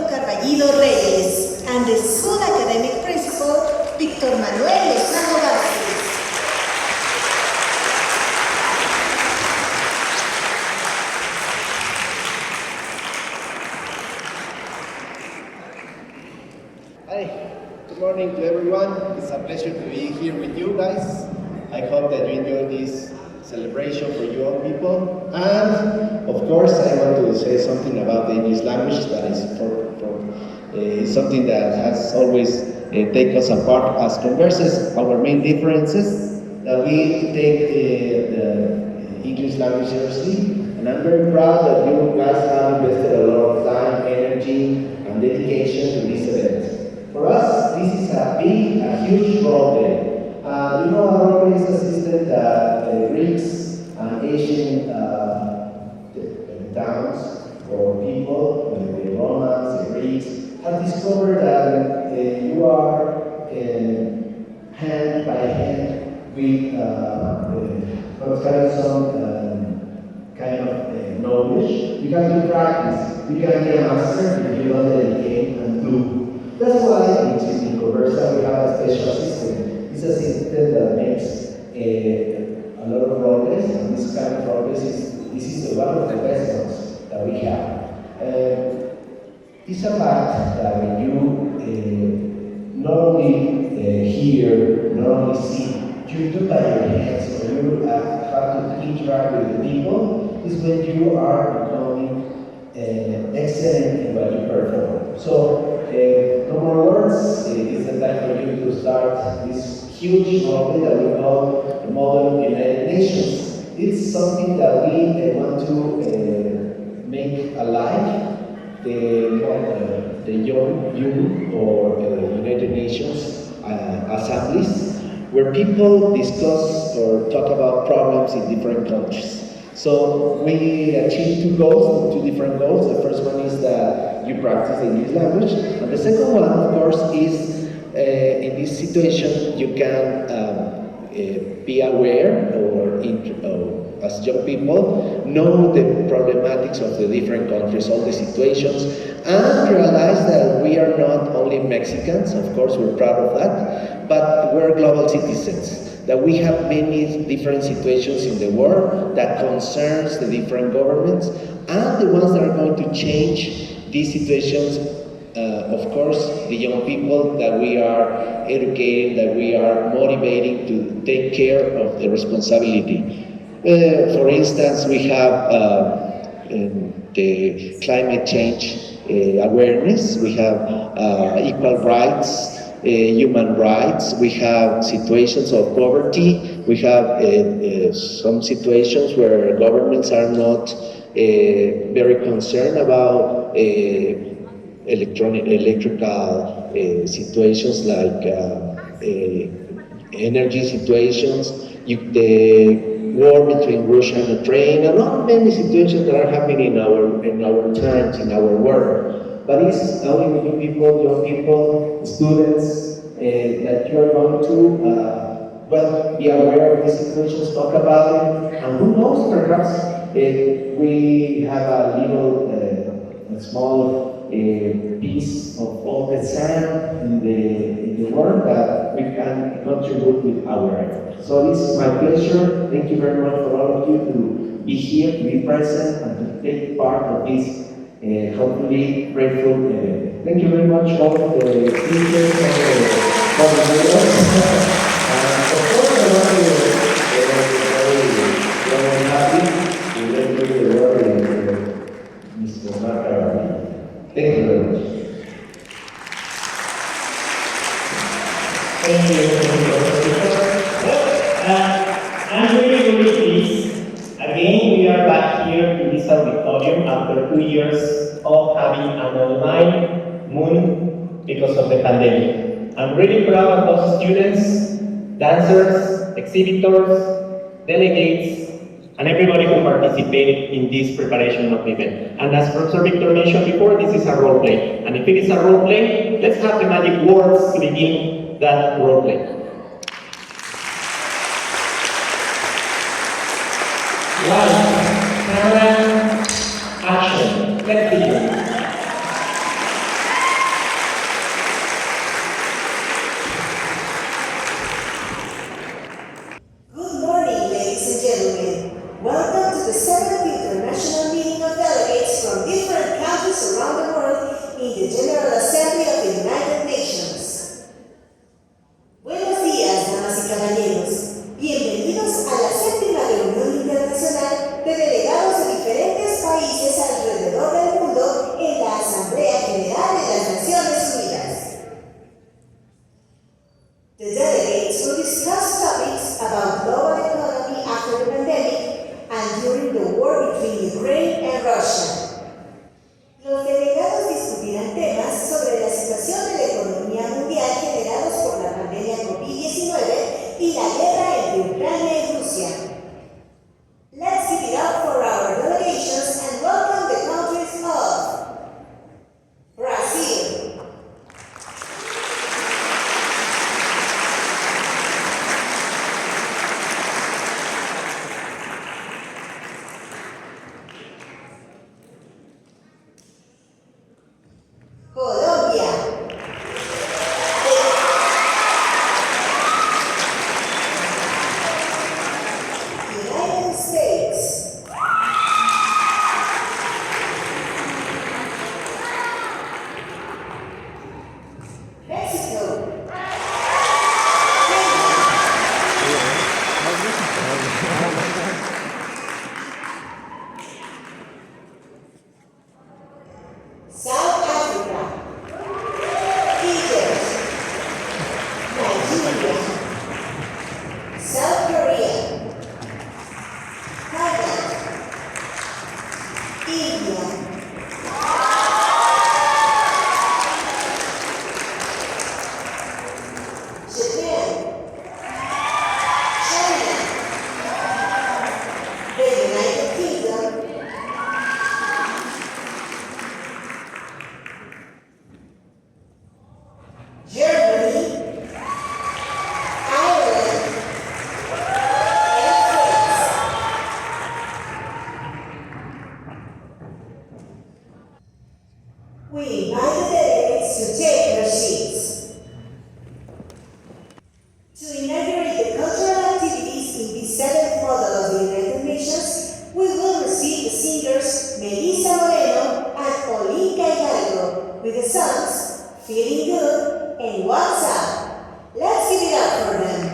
Carballido Reyes, and the School Academic Principal, Manuel Lozano Vázquez. Hi, good morning to everyone. It's a pleasure to be here with you guys. I hope that you enjoy this celebration for you all people. And of course, I want to say something about the English language that is something that has always taken us apart as Converses. Our main differences that we take the English language seriously, and I'm very proud that you guys have invested a lot of time, energy, and dedication to this event. For us, this is a huge role play. You know, our always assisted that Greeks and Asian towns or people, the Romans, the Greeks, have discovered that you are hand by hand with some kind of knowledge. You can do practice. You can be a master if you don't dedicate and do. That's why in Conversa we have a special system. It's a system that makes a lot of progress, and this kind of progress is one of the best ones that we have. It's a fact that when you not only hear, not only see, you do by your hands, or you have to interact with the people, is when you are becoming excellent in what you perform. So, no more words, it's the time for you to start this huge movement that we call the Model of the United Nations. It's something that we want to make alive. The young or United Nations assemblies, where people discuss or talk about problems in different countries. So we achieved two different goals. The first one is that you practice the English language, and the second one, of course, is in this situation you can be aware or as young people, know the problematics of the different countries, all the situations, and realize that we are not only Mexicans, of course we're proud of that, but we're global citizens, that we have many different situations in the world that concerns the different governments, and the ones that are going to change these situations of course, the young people that we are educating, that we are motivating to take care of the responsibility. For instance, we have the climate change awareness, we have equal rights, human rights, we have situations of poverty, we have some situations where governments are not very concerned about electrical situations like energy situations, the war between Russia and Ukraine, and not many situations that are happening in our times, in our world. But it's only young people, students, that you are going to be aware of these situations, talk about it, and who knows, perhaps we have a little, a small piece of all the sand in the world that we can contribute with our effort. So this is my pleasure. Thank you very much for all of you to be here, to be present, and to take part of this hopefully grateful event. Thank you very much all of the speakers and the coordinators. Of course, I want to be very happy to let you the word Mr. Carballido. Thank you very much. Thank you. I'm really pleased. Again, we are back here in this auditorium after 2 years of having an online MUN because of the pandemic. I'm really proud of those students, dancers, exhibitors, delegates, and everybody who participated in this preparation of the event. And as Professor Victor mentioned before, this is a role play. And if it is a role play, let's have the magic words to begin that role play. One, camera, action. Let's begin. Good morning, ladies and gentlemen. Welcome to the 7th International Meeting of Delegates from different countries around the world in the General Assembly of the United Nations. Buenos días, damas y caballeros. Bienvenidos a la 7ª Reunión Internacional de Delegados de diferentes países alrededor del mundo en la Asamblea General de las Naciones Unidas. The delegates will discuss topics about global economy after the pandemic and during the war between Ukraine and Russia. Los delegados discutirán temas sobre la situación de la economía mundial generados por la pandemia COVID-19 y la guerra entre Ucrania y Rusia. Let's give it up for our delegations and welcome the countries of Brazil, Colombia, United States, Mexico, South Africa, Egypt, Nigeria, South Korea, Thailand, India, Japan, China, the United Kingdom, Germany, Ireland, and France. We invite the delegates to take their seats. To inaugurate the cultural activities in the 7th model of the United Nations, we will receive the singers Melissa Moreno and Olinca Hidalgo with the songs feeling good, and what's up? Let's give it up for them.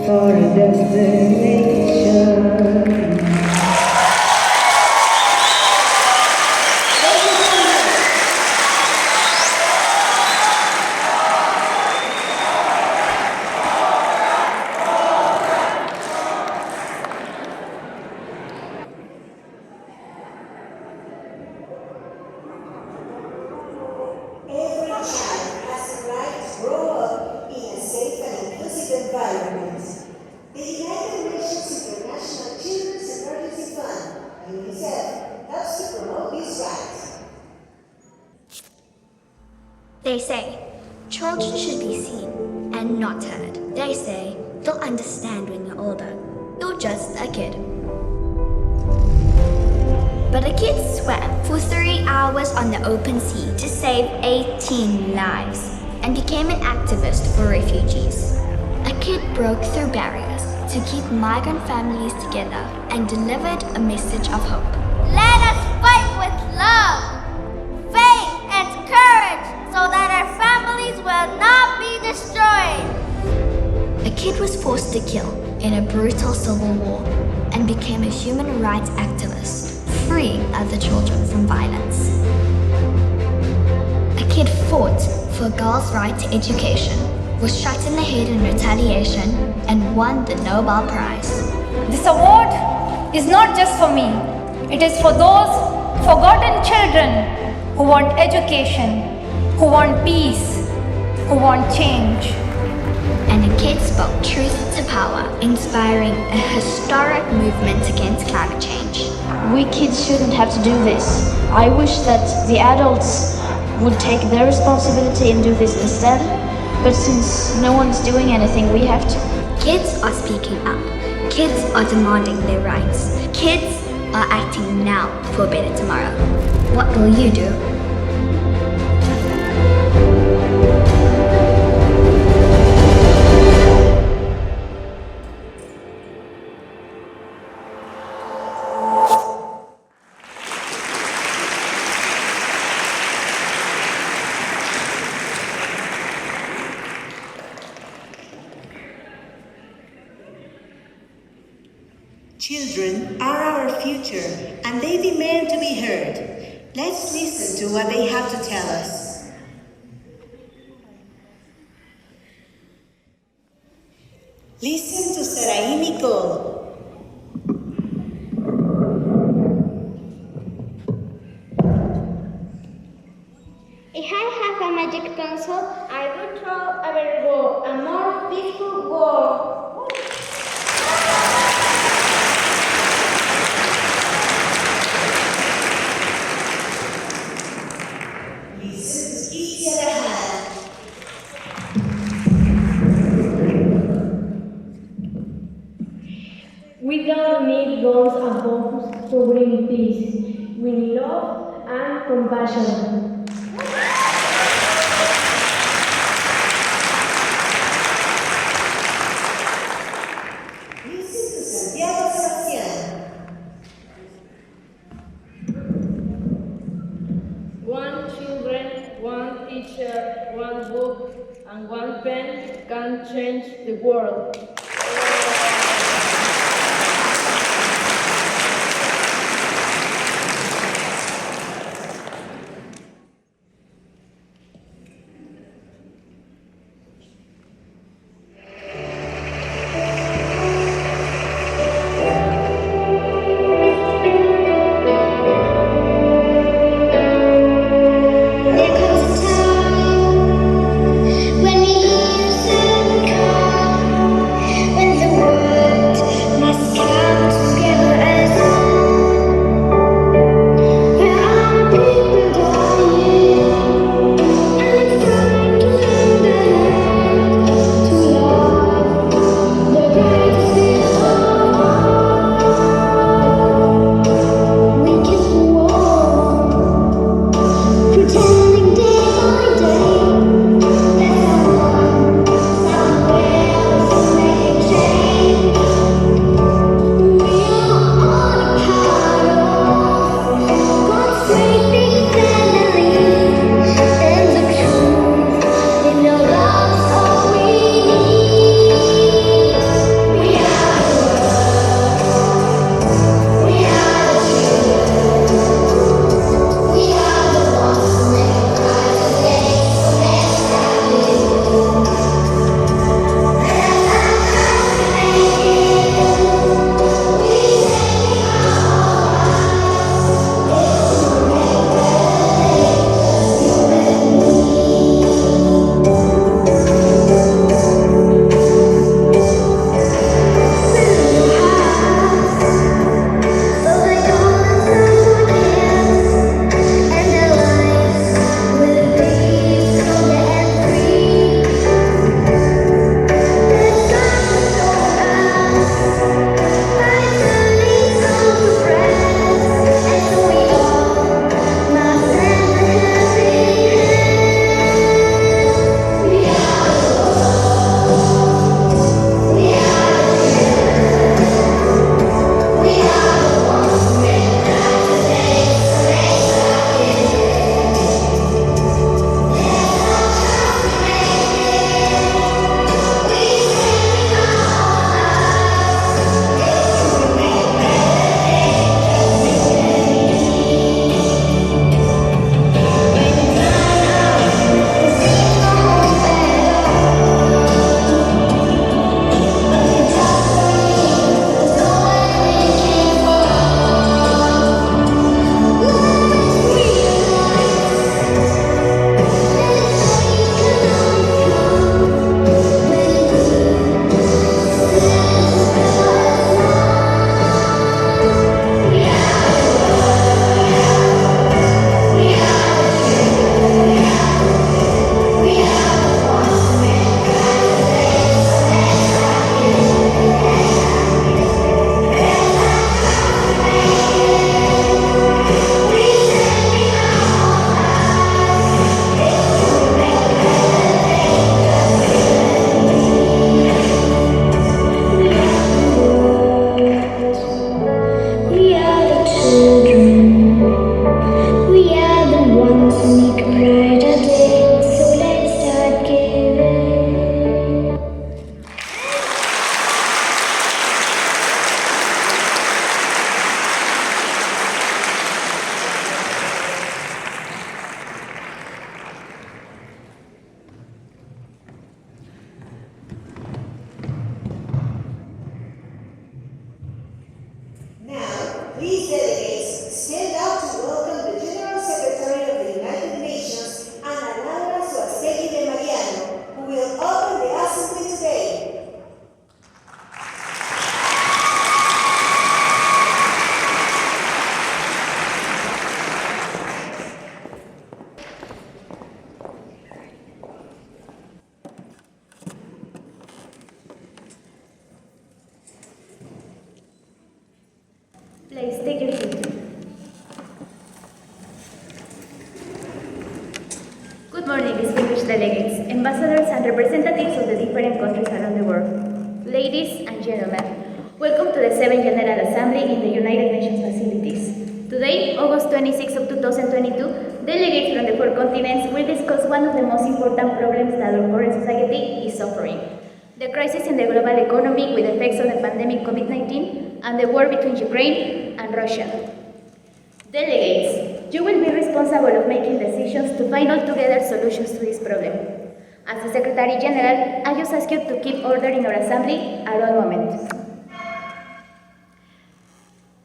for a destination. Every child has the right to grow up in a safe and inclusive environment. The United Nations International Children's Emergency Fund, UNICEF, helps to promote these rights. They say children should be seen and not heard. They say they'll understand when you're older. You're just a kid. But a kid swam for 3 hours on the open sea to save 18 lives and became an activist for refugees. A kid broke through barriers to keep migrant families together and delivered a message of hope. Let us fight with love, faith, and courage so that our families will not be destroyed. A kid was forced to kill in a brutal civil war and became a human rights activist, freeing other children from violence. A kid fought for girls' right to education, was shot in the head in retaliation, and won the Nobel Prize. This award is not just for me. It is for those forgotten children who want education, who want peace, who want change. And a kid spoke truth to power, inspiring a historic movement against climate change. We kids shouldn't have to do this. I wish that the adults would take their responsibility and do this instead. But since no one's doing anything, we have to. Kids are speaking up. Kids are demanding their rights. Kids are acting now for a better tomorrow. What will you do? Children are our future, and they demand to be heard. Let's listen to what they have to tell us. Listen to Sarai and Nicole. If I have a magic pencil, I will draw a more peaceful world. Listen to Kytzia Dahara. We don't need guns and bombs to bring peace. We need love and compassion. Listen to Santiago, Sebastián. One children, one teacher, one book, and one pen can change the world. There comes a time when we used to come Please take your seat. Good morning, distinguished delegates, ambassadors, and representatives of the different countries around the world. Ladies and gentlemen, welcome to the 7th General Assembly in the United Nations facilities. Today, August 26 of 2022, delegates from the 4 continents will discuss one of the most important problems that our current society is suffering: the crisis in the global economy with effects of the pandemic COVID-19 and the war between Ukraine and Russia. Delegates, you will be responsible of making decisions to find altogether solutions to this problem. As the Secretary General, I just ask you to keep order in our assembly at all moments.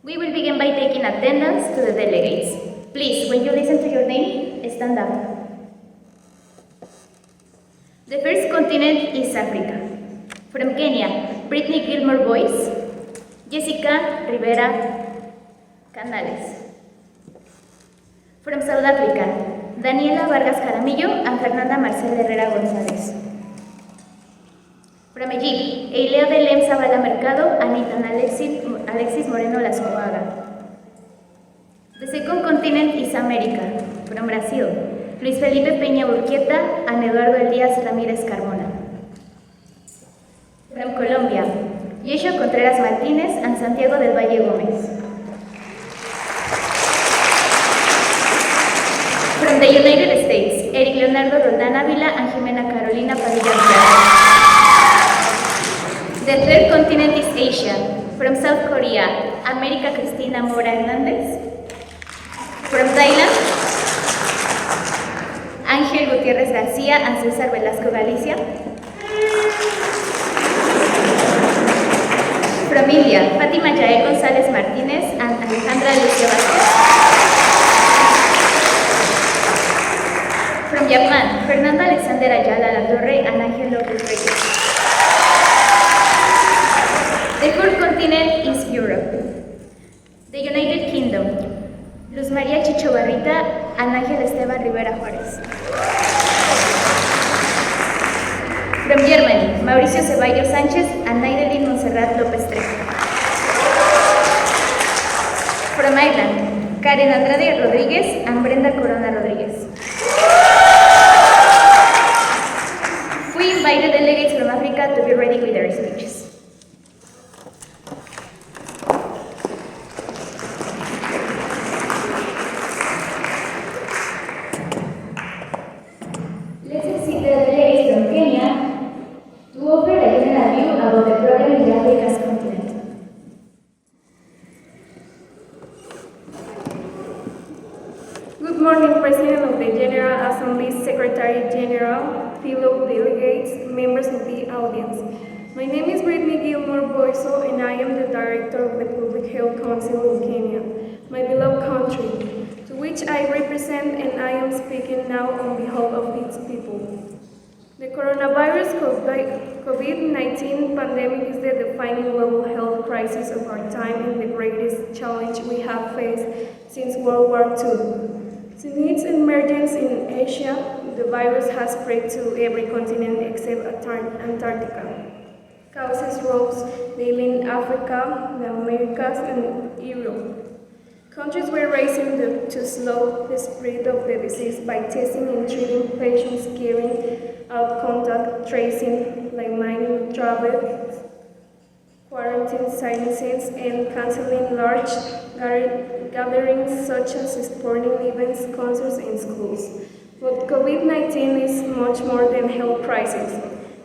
We will begin by taking attendance to the delegates. Please, when you listen to your name, stand up. The first continent is Africa. From Kenya, Brittany Gilmore Boyce, Jessica Rivera Canales. From South Africa, Daniela Vargas Jaramillo and Fernanda Marcel Herrera González. From Egypt, Eilea Belém Zavala Mercado and Ethan Alexis Moreno Lascoaga. The second continent is America. From Brazil, Luis Felipe Peña Urquieta and Eduardo Elías Ramírez Carmona. From Colombia, Yeshua Contreras Martínez and Santiago del Valle Gómez. From the United States, Eric Leonardo Roldán Ávila and Jimena Carolina Padilla Villar. The third continent is Asia. From South Korea, America Cristina Mora Hernández. From Thailand, Ángel Gutiérrez García and César Velasco Galicia. From India, Fátima Yael González Martínez and Alejandra Lucia Vázquez. From Japan, Fernando Alexander Ayala La Torre and Ángel López Reyes. The fourth continent is Europe. The United Kingdom, Luz María Chicho Barrita and Ángel Esteban Rivera Juárez. From Germany, Mauricio Ceballos Sánchez and Naidelin Monserrat López Trejo. From Ireland, Karen Andrade Rodríguez and Brenda Corona Rodríguez. We invite the delegates from Africa to be ready with their speeches. Let's see the delegates from Kenya to offer a general view about the problem in the Africa's continent. Good morning, President of the General Assembly, Secretary General, fellow delegates, members of the audience. My name is Brittany Gilmore Boyce and I am the Director of the Public Health Council in Kenya, my beloved country, to which I represent, and I am speaking now on behalf of its people. The coronavirus COVID-19 pandemic is the defining global health crisis of our time and the greatest challenge we have faced since World War II. Since its emergence in Asia, the virus has spread to every continent except Antarctica. Cases rose daily in Africa, the Americas, and Europe. Countries were racing to slow the spread of the disease by testing and treating patients, carrying out contact tracing, limiting travel, quarantine silences, and canceling large gatherings such as sporting events, concerts, and schools. But COVID-19 is much more than a health crisis.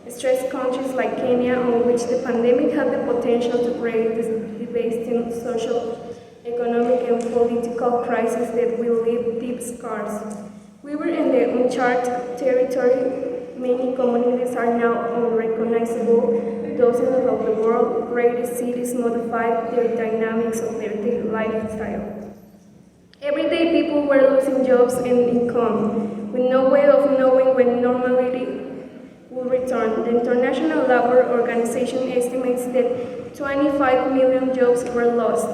It stressed countries like Kenya, on which the pandemic had the potential to create devastating social, economic, and political crisis that will leave deep scars. We were in the uncharted territory. Many communities are now unrecognizable. Dozens of the world's greatest cities modified their dynamics of their daily lifestyle. Everyday people were losing jobs and income, with no way of knowing when normality will return. The International Labour Organization estimates that 25 million jobs were lost.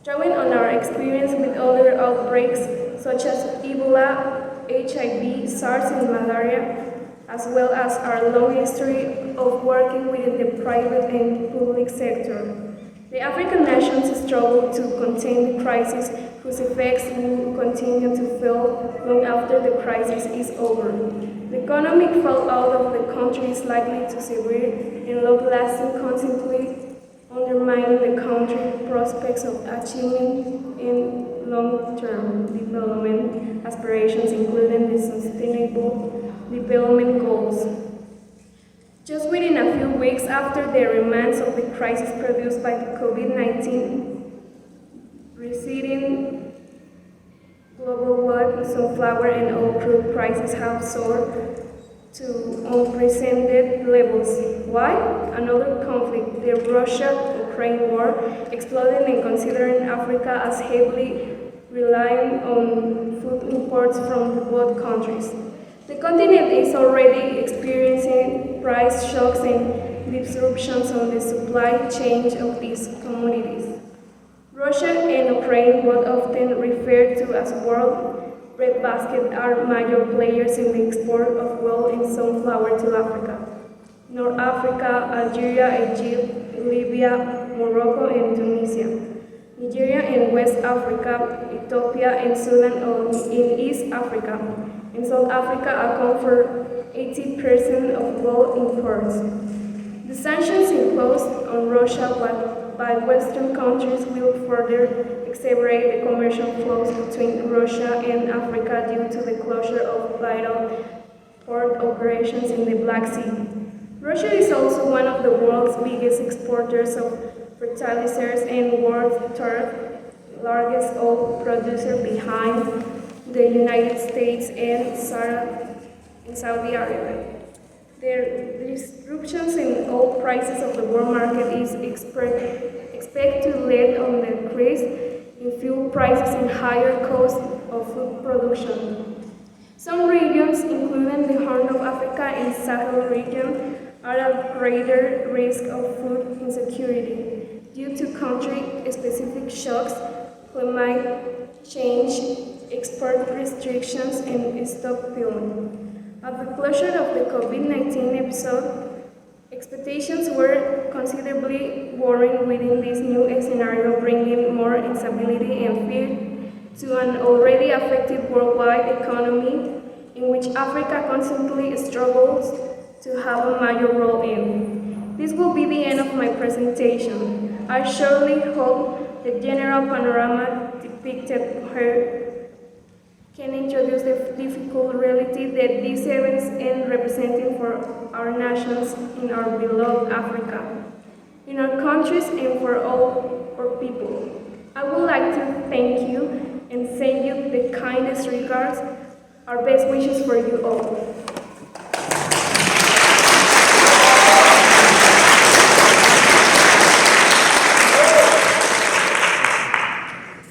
Drawing on our experience with other outbreaks such as Ebola, HIV, SARS, and malaria, as well as our long history of working within the private and public sector, The African nations struggle to contain the crisis, whose effects will continue to feel long after the crisis is over. The economic fallout of the country is likely to severe and long-lasting, consequently undermining the country's prospects of achieving in long-term development aspirations, including the Sustainable Development Goals. Just within a few weeks after the remnants of the crisis produced by the COVID-19, receding global wheat, sunflower, and oil crude prices have soared to unprecedented levels. Why? Another conflict, the Russia-Ukraine war, exploded, and considering Africa as heavily reliant on food imports from both countries. The continent is already experiencing price shocks and disruptions on the supply chain of these commodities. Russia and Ukraine, both often referred to as world breadbasket, are major players in the export of oil and sunflower to Africa. North Africa, Algeria, Egypt, Libya, Morocco, and Tunisia. Nigeria and West Africa, Ethiopia and Sudan in East Africa. In South Africa account for 80% of oil imports. The sanctions imposed on Russia by Western countries will further exacerbate the commercial flows between Russia and Africa due to the closure of vital port operations in the Black Sea. Russia is also one of the world's biggest exporters of fertilizers and world's third largest oil producer behind the United States and Saudi Arabia. The disruptions in oil prices of the world market is expected to lead on the increase in fuel prices and higher costs of food production. Some regions, including the Horn of Africa and Sahel region, are at greater risk of food insecurity due to country-specific shocks, climate change, export restrictions, and stockpiling. At the closure of the COVID-19 episode, expectations were considerably worrying within this new scenario, bringing more instability and fear to an already affected worldwide economy in which Africa constantly struggles to have a major role in. This will be the end of my presentation. I surely hope the general panorama depicted here can introduce the difficult reality that these events end representing for our nations in our beloved Africa, in our countries, and for all our people. I would like to thank you and send you the kindest regards, our best wishes for you all.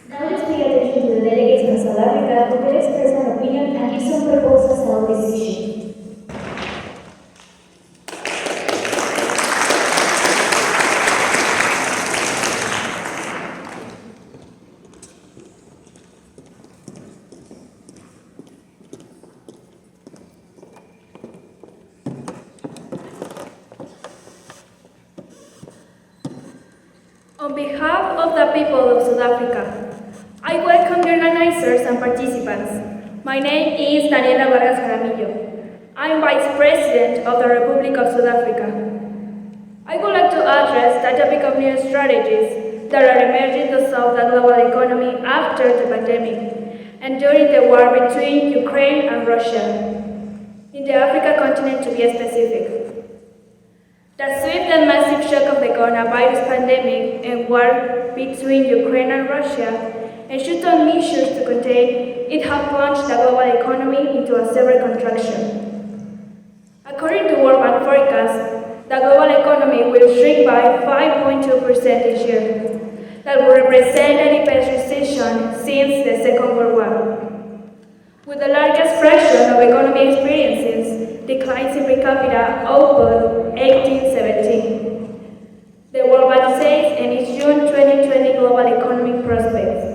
Now let's pay attention to the delegates from South Africa who will express an opinion and give some proposals about this issue. On behalf of the people of South Africa, I welcome the organizers and participants. My name is Daniela Vargas Jaramillo. I am Vice President of the Republic of South Africa. I would like to address the topic of new strategies that are emerging to solve the global economy after the pandemic and during the war between Ukraine and Russia. In the Africa continent, to be specific. The swift and massive shock of the coronavirus pandemic and war between Ukraine and Russia and shutdown measures to contain it have plunged the global economy into a severe contraction. According to World Bank forecasts, the global economy will shrink by 5.2% this year. That will represent the deepest recession since the Second World War. With the largest fraction of economy experiences declines in per capita output 1817. The World Bank says in its June 2020 global economic prospects.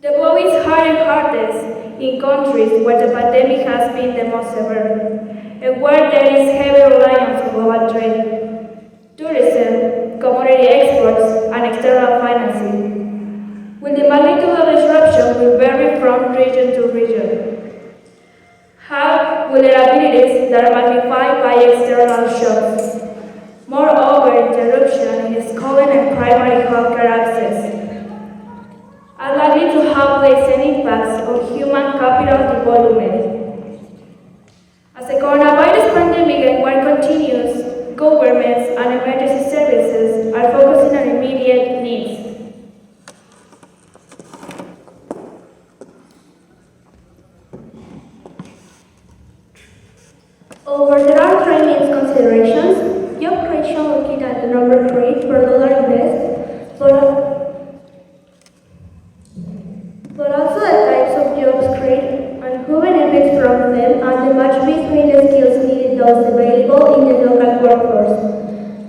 The blow is hard and hardest in countries where the pandemic has been the most severe and where there is heavy reliance on global trade, tourism, commodity exports, exports and external financing. While the magnitude of disruption will vary from region to region, have vulnerabilities that are magnified by external shocks. Moreover, interruption in schooling and primary healthcare access are likely to have lasting impacts on human capital development. As the coronavirus pandemic and war continues, governments and emergency services are focusing on immediate needs. Over there are training considerations. Job creation looking at the number 3 per dollar invest, but also the types of jobs created and who benefits from them and the match between the skills needed those available in the local workforce.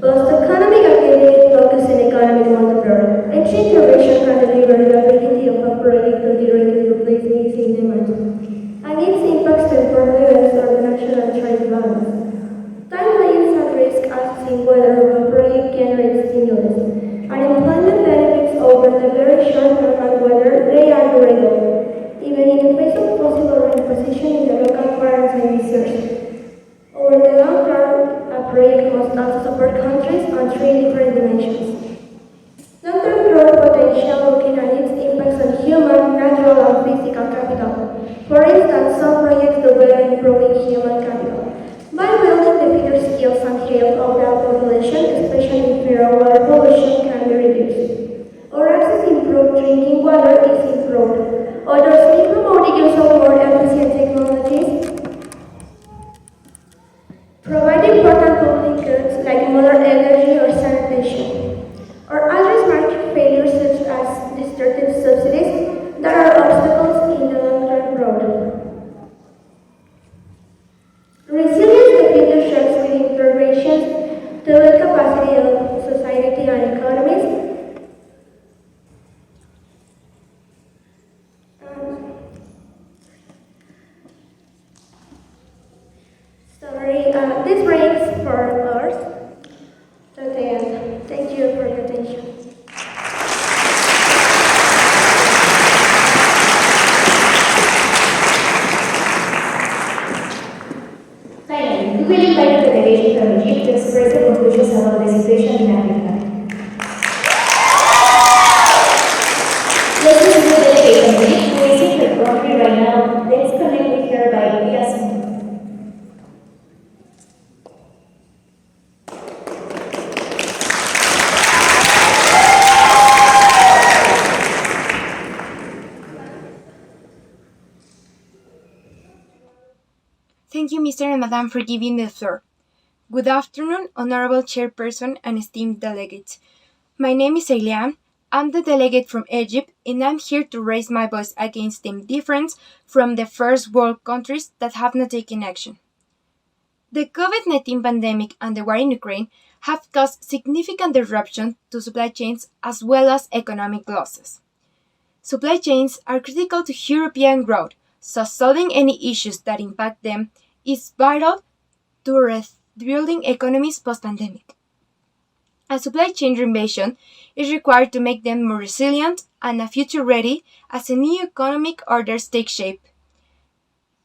Post-economic activities focus on economic multiplier. Each intervention can deliver the ability of a project to directly replace missing demand, and its impacts temper levels or the national trade balance. Time limits at risk assessing whether a project generates stimulus and employment benefits over the very short term and whether they are durable, even in the face of possible reimposition in the local quarantine measures. Over the long term, a project must also support countries on 3 different dimensions. Long-term growth potential looking at its impacts on human, natural, and physical capital. For instance, some projects do better improving human capital by building the future skills and health of that population, especially if fear of water pollution can be reduced, or access to improved drinking water is improved. Others may promote the use of more efficient technologies, provide important public goods like modern energy or sanitation, or address market failures such as destructive subsidies that are obstacles in the long-term growth. Resilience defeats shocks with interventions to the capacity of society and economies. This brings for us to the end. Thank you for your attention. Finally, we will invite the delegation from Egypt to express their conclusions about the situation in Africa. Let's listen to the delegate from Egypt who is in her country right now. Let's connect with her by via Zoom. Thank you, Mr. and Madam, for giving the floor. Good afternoon, Honorable Chairperson and esteemed delegates. My name is Elian. I'm the delegate from Egypt, and I'm here to raise my voice against the indifference from the first world countries that have not taken action. The COVID-19 pandemic and the war in Ukraine have caused significant disruption to supply chains as well as economic losses. Supply chains are critical to European growth, so solving any issues that impact them is vital to rebuilding economies post-pandemic. A supply chain reinvention is required to make them more resilient and future-ready as a new economic orders take shape.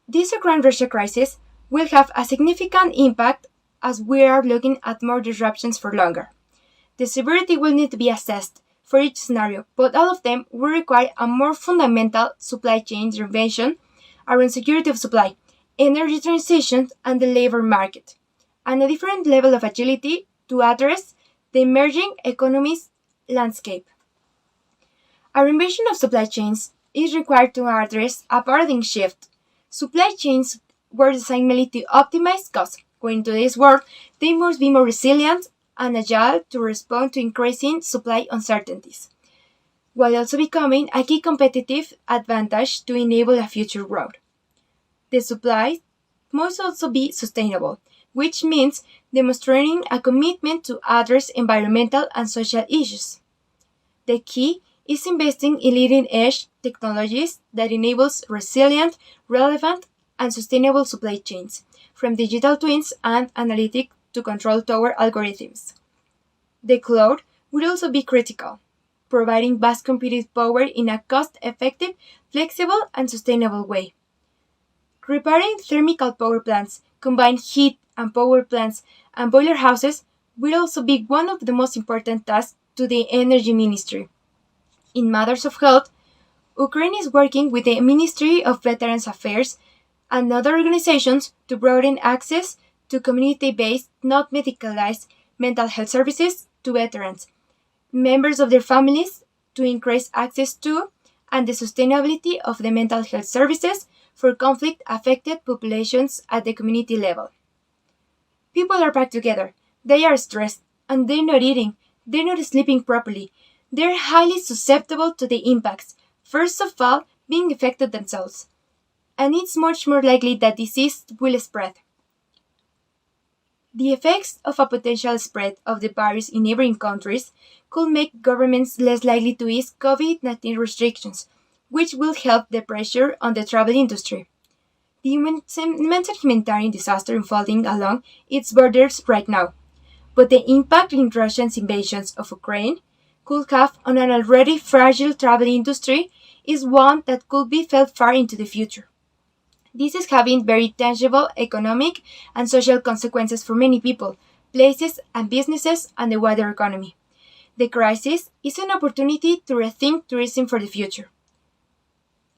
This Ukraine-Russia crisis will have a significant impact as we are looking at more disruptions for longer. The severity will need to be assessed for each scenario, but all of them will require a more fundamental supply chain reinvention around security of supply, energy transition, and the labor market, and a different level of agility to address the emerging economies landscape. A reinvention of supply chains is required to address a paradigm shift. Supply chains were designed mainly to optimize costs. Going to this world, they must be more resilient and agile to respond to increasing supply uncertainties, while also becoming a key competitive advantage to enable a future growth. The supply must also be sustainable, which means demonstrating a commitment to address environmental and social issues. The key is investing in leading-edge technologies that enables resilient, relevant, and sustainable supply chains, from digital twins and analytic to control tower algorithms. The cloud would also be critical, providing vast competitive power in a cost-effective, flexible, and sustainable way. Repairing thermal power plants, combined heat and power plants, and boiler houses will also be one of the most important tasks to the Energy Ministry. In matters of health, Ukraine is working with the Ministry of Veterans Affairs and other organizations to broaden access to community-based, not medicalized mental health services to veterans, members of their families, to increase access to and the sustainability of the mental health services for conflict-affected populations at the community level. People are back together. They are stressed, and they're not eating. They're not sleeping properly. They're highly susceptible to the impacts, first of all, being affected themselves. And it's much more likely that disease will spread. The effects of a potential spread of the virus in neighboring countries could make governments less likely to ease COVID-19 restrictions, which will help the pressure on the travel industry. The immense humanitarian disaster unfolding along its borders right now, but the impact in Russia's invasions of Ukraine could have on an already fragile travel industry is one that could be felt far into the future. This is having very tangible economic and social consequences for many people, places, and businesses and the wider economy. The crisis is an opportunity to rethink tourism for the future.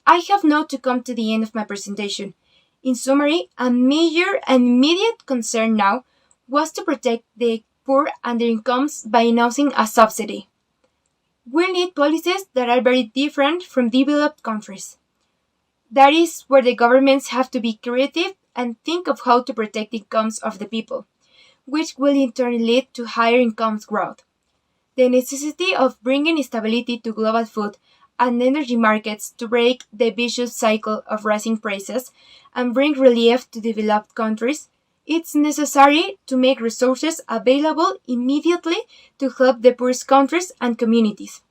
I have now to come to the end of my presentation. In summary, a major and immediate concern now was to protect the poor and their incomes by announcing a subsidy. We need policies that are very different from developed countries. That is where the governments have to be creative and think of how to protect the incomes of the people, which will in turn lead to higher incomes growth. The necessity of bringing stability to global food and energy markets to break the vicious cycle of rising prices and bring relief to developed countries, it's necessary to make resources available immediately to help the poorest countries and communities.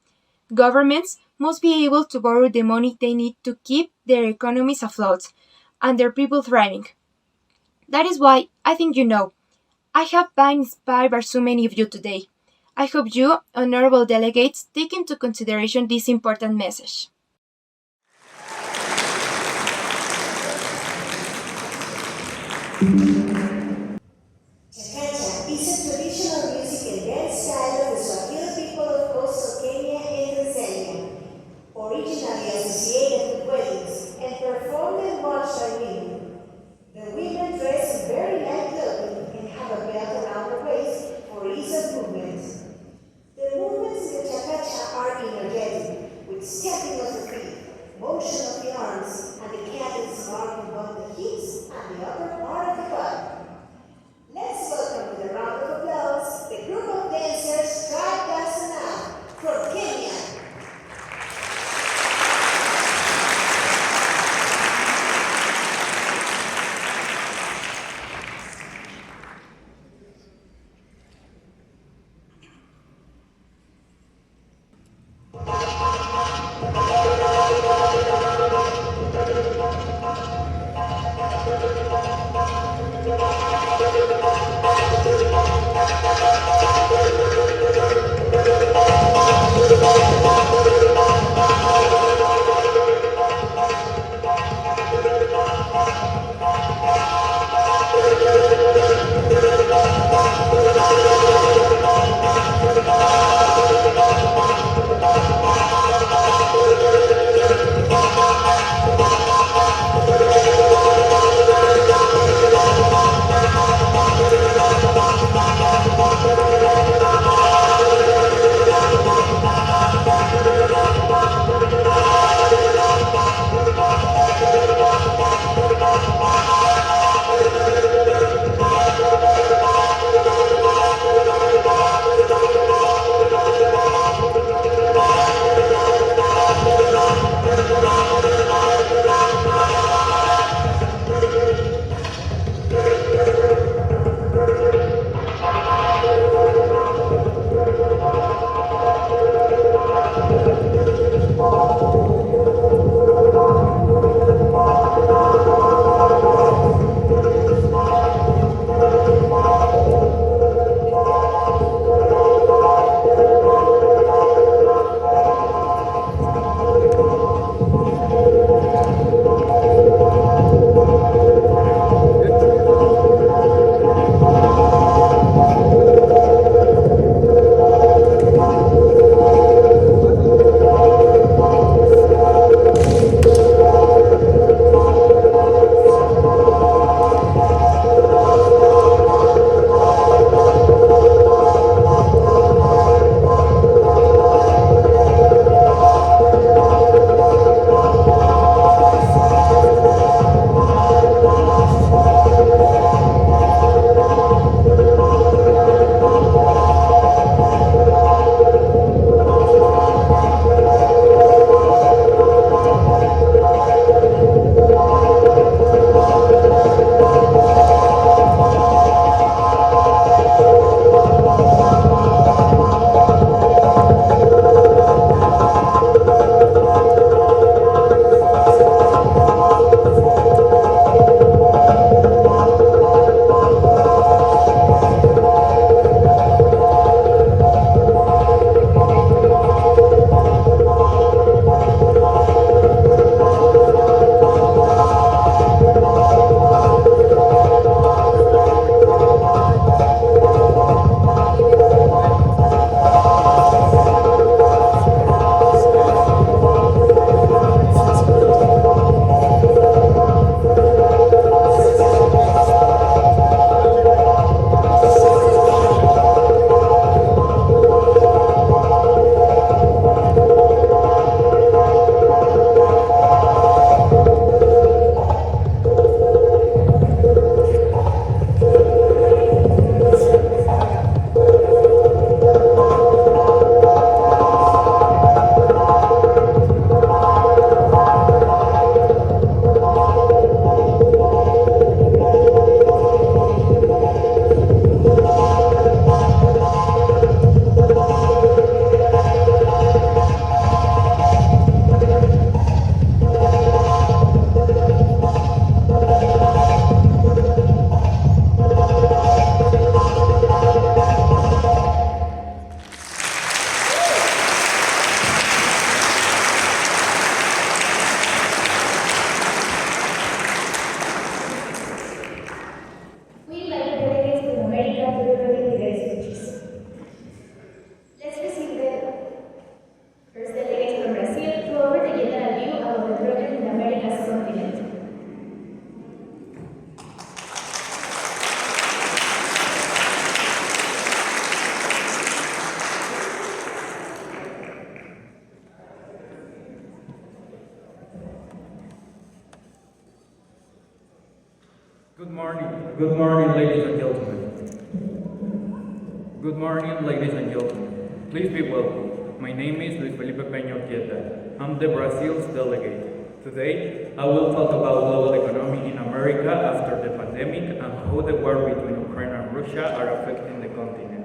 Governments must be able to borrow the money they need to keep their economies afloat and their people thriving. That is why I think I have been inspired by so many of you today. I hope you, honorable delegates, take into consideration this important message. Chakacha is a traditional music and dance style of the Swahili people of coastal Kenya and Tanzania, originally associated with weddings and performed and watched by women. The women dress in very light clothing and have a belt around the waist for ease of movement. The movements in the Chakacha are energetic, with stepping of Good morning, ladies and gentlemen. Good morning, ladies and gentlemen. Please be welcome. My name is Luis Felipe Peña Quieta. I'm the Brazil's delegate. Today, I will talk about global economy in America after the pandemic and how the war between Ukraine and Russia are affecting the continent.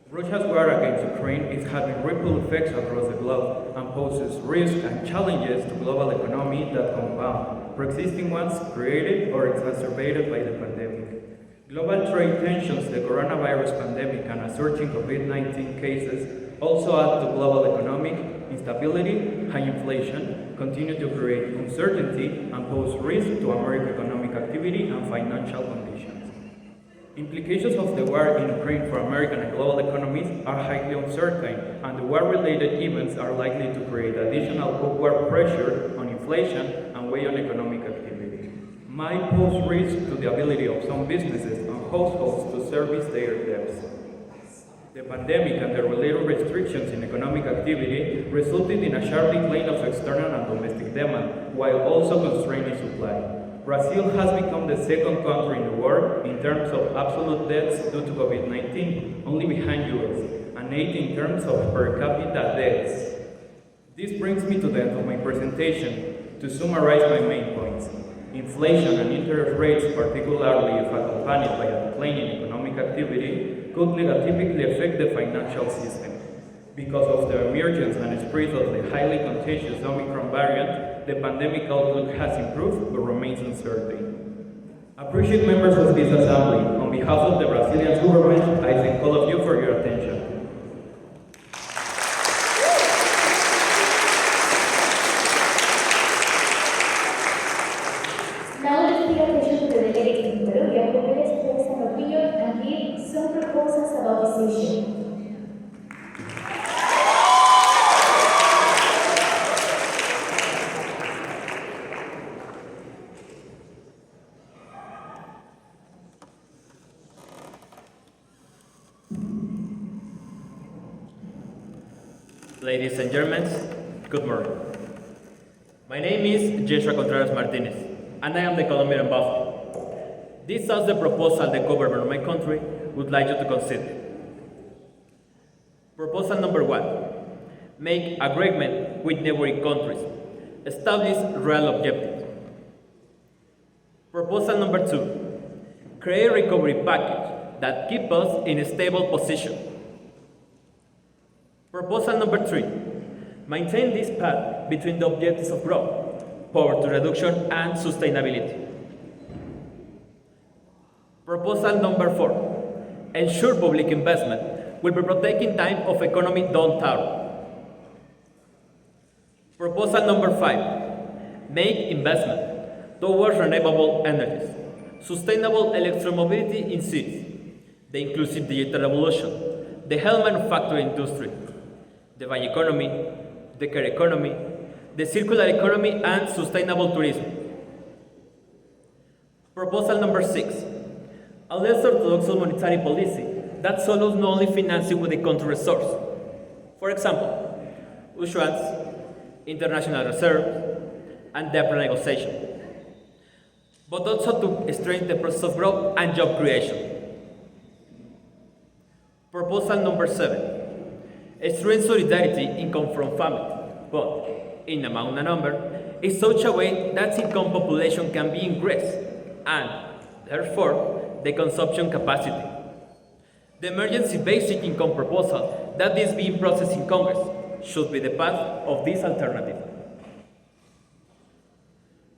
Russia's war against Ukraine is having ripple effects across the globe and poses risks and challenges to global economy that compound pre-existing ones created or exacerbated by the pandemic. Global trade tensions, the coronavirus pandemic, and a surge in COVID-19 cases also add to global economic instability. High inflation continue to create uncertainty and pose risk to American economic activity and financial conditions. Implications of the war in Ukraine for American and global economies are highly uncertain, and the war-related events are likely to create additional upward pressure on inflation and weigh on economic activity. Might pose risk to the ability of some businesses and households to service their debts. The pandemic and the related restrictions in economic activity resulted in a sharp decline of external and domestic demand, while also constraining supply. Brazil has become the second country in the world in terms of absolute debts due to COVID-19, only behind US, and 8 in terms of per capita debts. This brings me to the end of my presentation. To summarize my main points, inflation and interest rates, particularly if accompanied by a decline in economic activity, could negatively affect the financial system. Because of the emergence and spread of the highly contagious Omicron variant, the pandemic outlook has improved but remains uncertain. Appreciate members of this assembly. On behalf of the Brazilian government, I thank all of you for your attention. Now let's pay attention to the delegates in Colombia who will express an opinion and give some proposals about this issue. Ladies and gentlemen, good morning. My name is Yeshua Contreras Martinez, and I am the Colombian ambassador. This is the proposal the government of my country would like you to consider. Proposal number 1, make agreement with neighboring countries, establish real objectives. Proposal number 2, create a recovery package that keeps us in a stable position. Proposal number 3, maintain this path between the objectives of growth, poverty reduction, and sustainability. Proposal number 4, ensure public investment will be protecting time of economy downtown. Proposal number 5, make investment towards renewable energies, sustainable electromobility in cities, the inclusive digital revolution, the health manufacturing industry, the bioeconomy, the care economy, the circular economy, and sustainable tourism. Proposal number 6, a less orthodox monetary policy that follows not only financing with the country resource. For example, issuance, international reserves, and debt renegotiation, but also to strengthen the process of growth and job creation. Proposal number 7, strengthen solidarity income from family, but in amount and number, in such a way that income population can be increased, and therefore the consumption capacity. The emergency basic income proposal that is being processed in Congress should be the path of this alternative.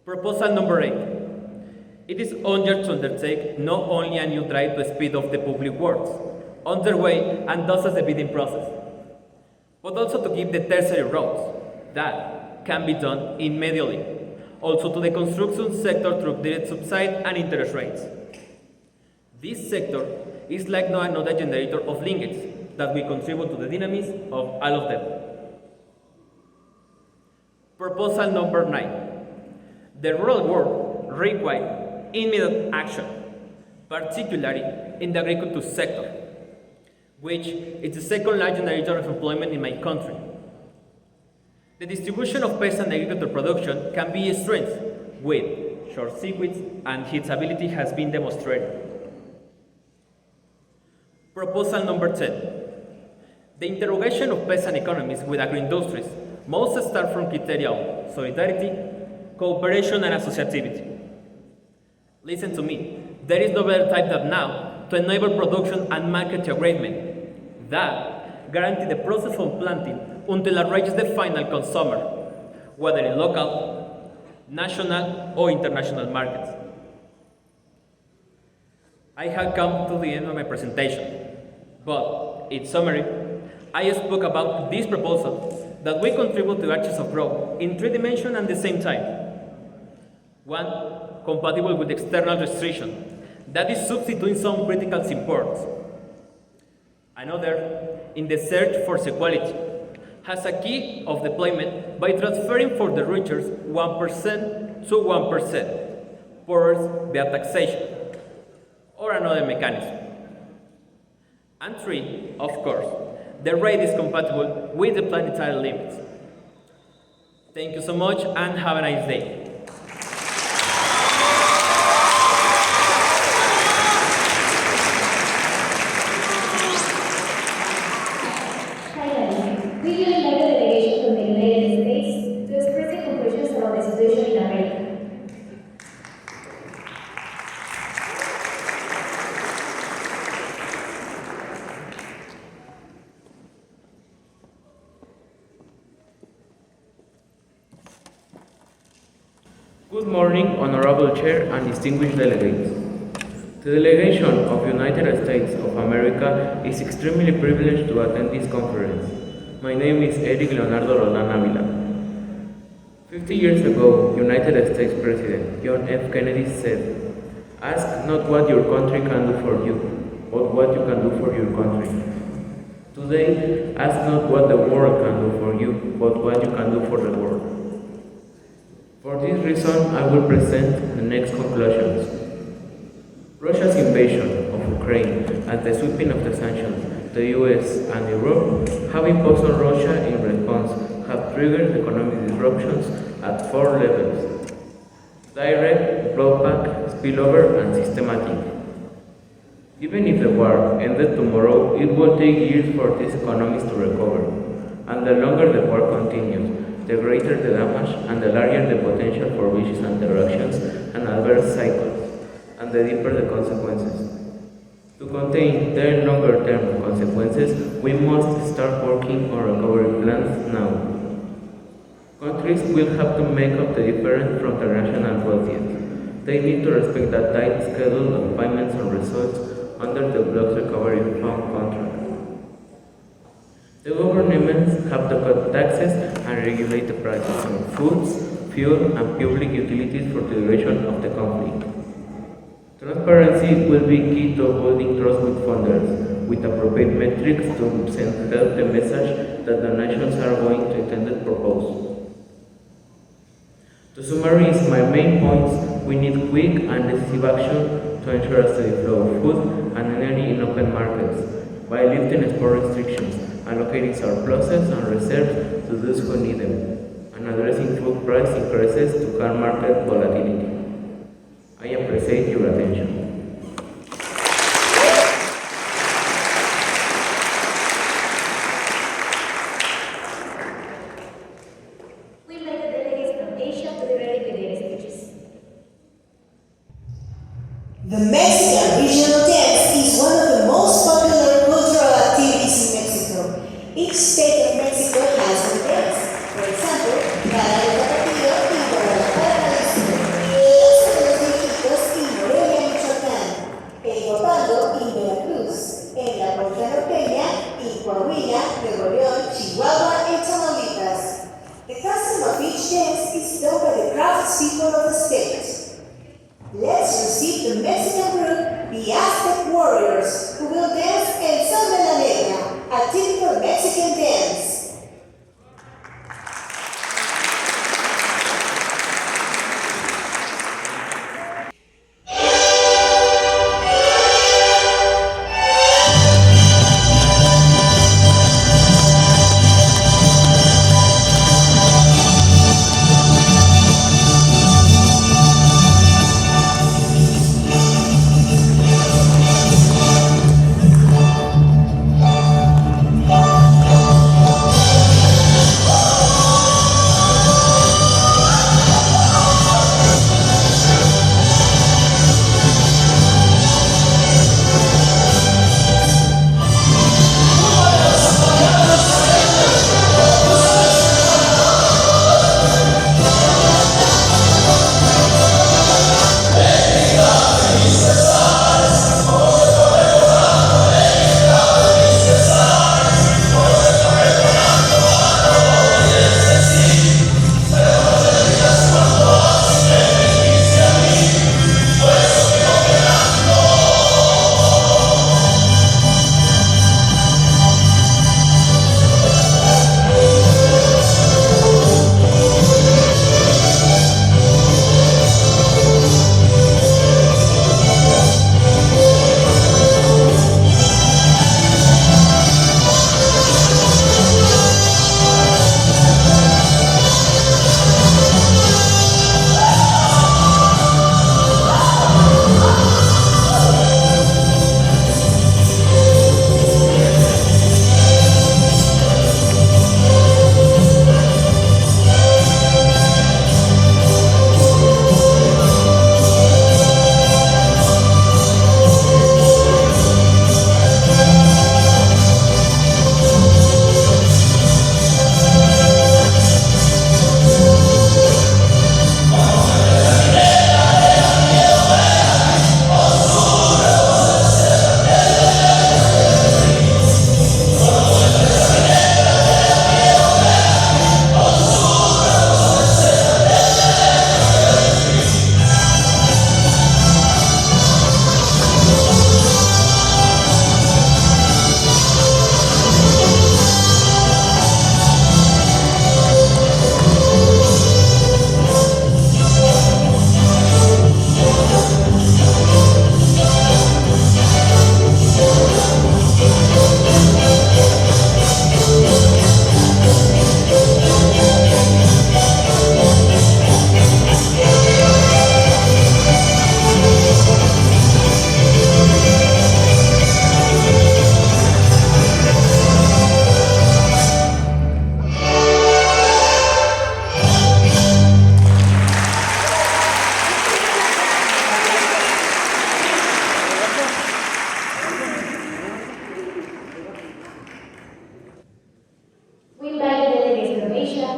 Proposal number 8. It is urgent to undertake not only a new drive to speed up the public works underway and thus as the bidding process, but also to give the tertiary roads that can be done immediately, also to the construction sector through direct subsidy and interest rates. This sector is like no another generator of linkage that will contribute to the dynamism of all of them. Proposal number 9. The rural world requires immediate action, particularly in the agriculture sector, which is the second largest generator of employment in my country. The distribution of peasant agriculture production can be strengthened with short circuits, and its ability has been demonstrated. Proposal number 10. The interrogation of peasant economies with agro-industries must start from criteria of solidarity, cooperation, and associativity. Listen to me, there is no better time than now to enable production and market agreement that guarantee the process from planting until it reaches the final consumer, whether in local, national, or international markets. I have come to the end of my presentation, but in summary, I spoke about this proposal that we contribute to actions of growth in 3 dimensions at the same time. One, compatible with external restriction, that is substituting some critical support. Another, in the search for equality, has a key of deployment by transferring for the richers 1% to 1% towards via taxation or another mechanism. And 3, of course, the rate is compatible with the planetary limits. Thank you so much and have a nice day. Good morning, Honorable Chair and distinguished delegates. The delegation of United States of America is extremely privileged to attend this conference. My name is Eric Leonardo Roldán Ávila. 50 years ago, United States President John F. Kennedy said, "Ask not what your country can do for you, but what you can do for your country." Today, ask not what the world can do for you, but what you can do for the world. For this reason, I will present the next conclusions. Russia's invasion of Ukraine and the sweeping of the sanctions the US and Europe have imposed on Russia in response have triggered economic disruptions at 4 levels: direct, blowback, spillover, and systematic. Even if the war ended tomorrow, it will take years for these economies to recover, and the longer the war continues, the greater the damage and the larger the potential for vicious interactions and adverse cycles, and the deeper the consequences. To contain their longer-term consequences, we must start working on recovery plans now. Countries will have to make up the difference from the national budgets. They need to respect that tight schedule of payments and results under the Bloc's Recovery Fund contract. The governments have to cut taxes and regulate the prices on foods, fuel, and public utilities for the duration of the conflict. Transparency will be key to building trust with funders, with appropriate metrics to send out the message that the nations are going to intended purpose. To summarize my main points, we need quick and decisive action to ensure a steady flow of food and energy in open markets, by lifting export restrictions, allocating surpluses and reserves to those who need them, and addressing food price increases to calm market volatility. I appreciate your attention. We invite the delegates from Asia to be ready with their speeches. The Mexican regional dance is one of the most popular cultural activities in Mexico. Each state of Mexico has a dance. For example, Carballido in Guadalajara, Jalisco, Los Viejitos in Morelia, Michoacán, el Guapango in Veracruz, en la Polka Norteña in Coahuila, Nuevo León, Chihuahua, and Tamaulipas. The custom of each dance is done by the craftspeople of the state. Let's receive the Mexican group, the Aztec Warriors, who will dance El Son de la Negra, a typical Mexican dance.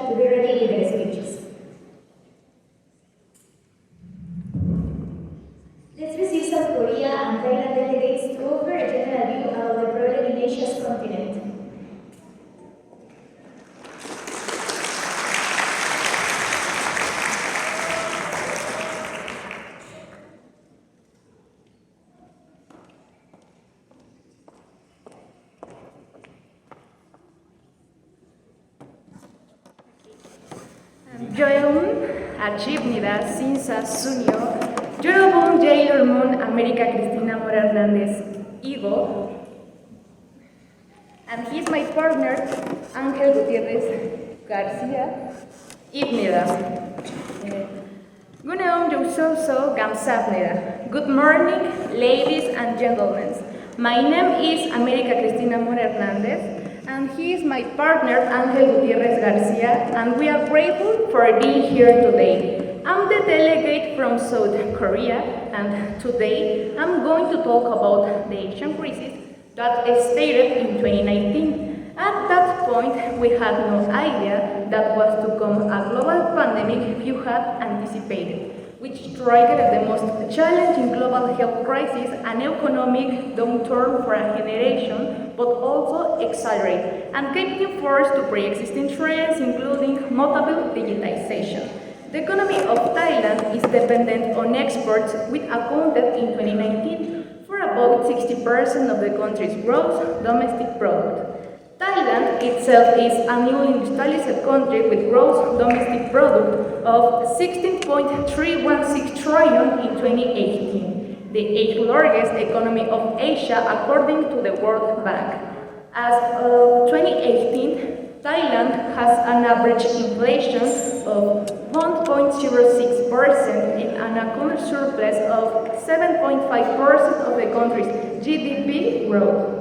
to be ready with their speeches. Let's receive South Korea and Thailand delegates to offer a general view of the problem in Asia's continent. Joelun, Achibnida, Sinsa, Sunio, Jorobun, Jailor Moon, America, Cristina Mora Hernandez, Igo, and he's my partner, Angel Gutierrez Garcia, Ibnida. Gunaum Jososo Gamsabnida. Good morning, ladies and gentlemen. My name is America Cristina Mora Hernandez, and he is my partner, Angel Gutierrez Garcia, and we are grateful for being here today. I'm the delegate from South Korea, and today I'm going to talk about the Asian crisis that started in 2019. At that point, we had no idea that was to come a global pandemic few had anticipated, which triggered the most challenging global health crisis and economic downturn for a generation, but also accelerated and kept in force to pre-existing trends, including notable digitization. The economy of Thailand is dependent on exports, which accounted in 2019 for about 60% of the country's gross domestic product. Thailand itself is a newly industrialized country with gross domestic product of 16.316 trillion in 2018, the 8th largest economy of Asia according to the World Bank. As of 2018, Thailand has an average inflation of 1.06% and an economic surplus of 7.5% of the country's GDP growth.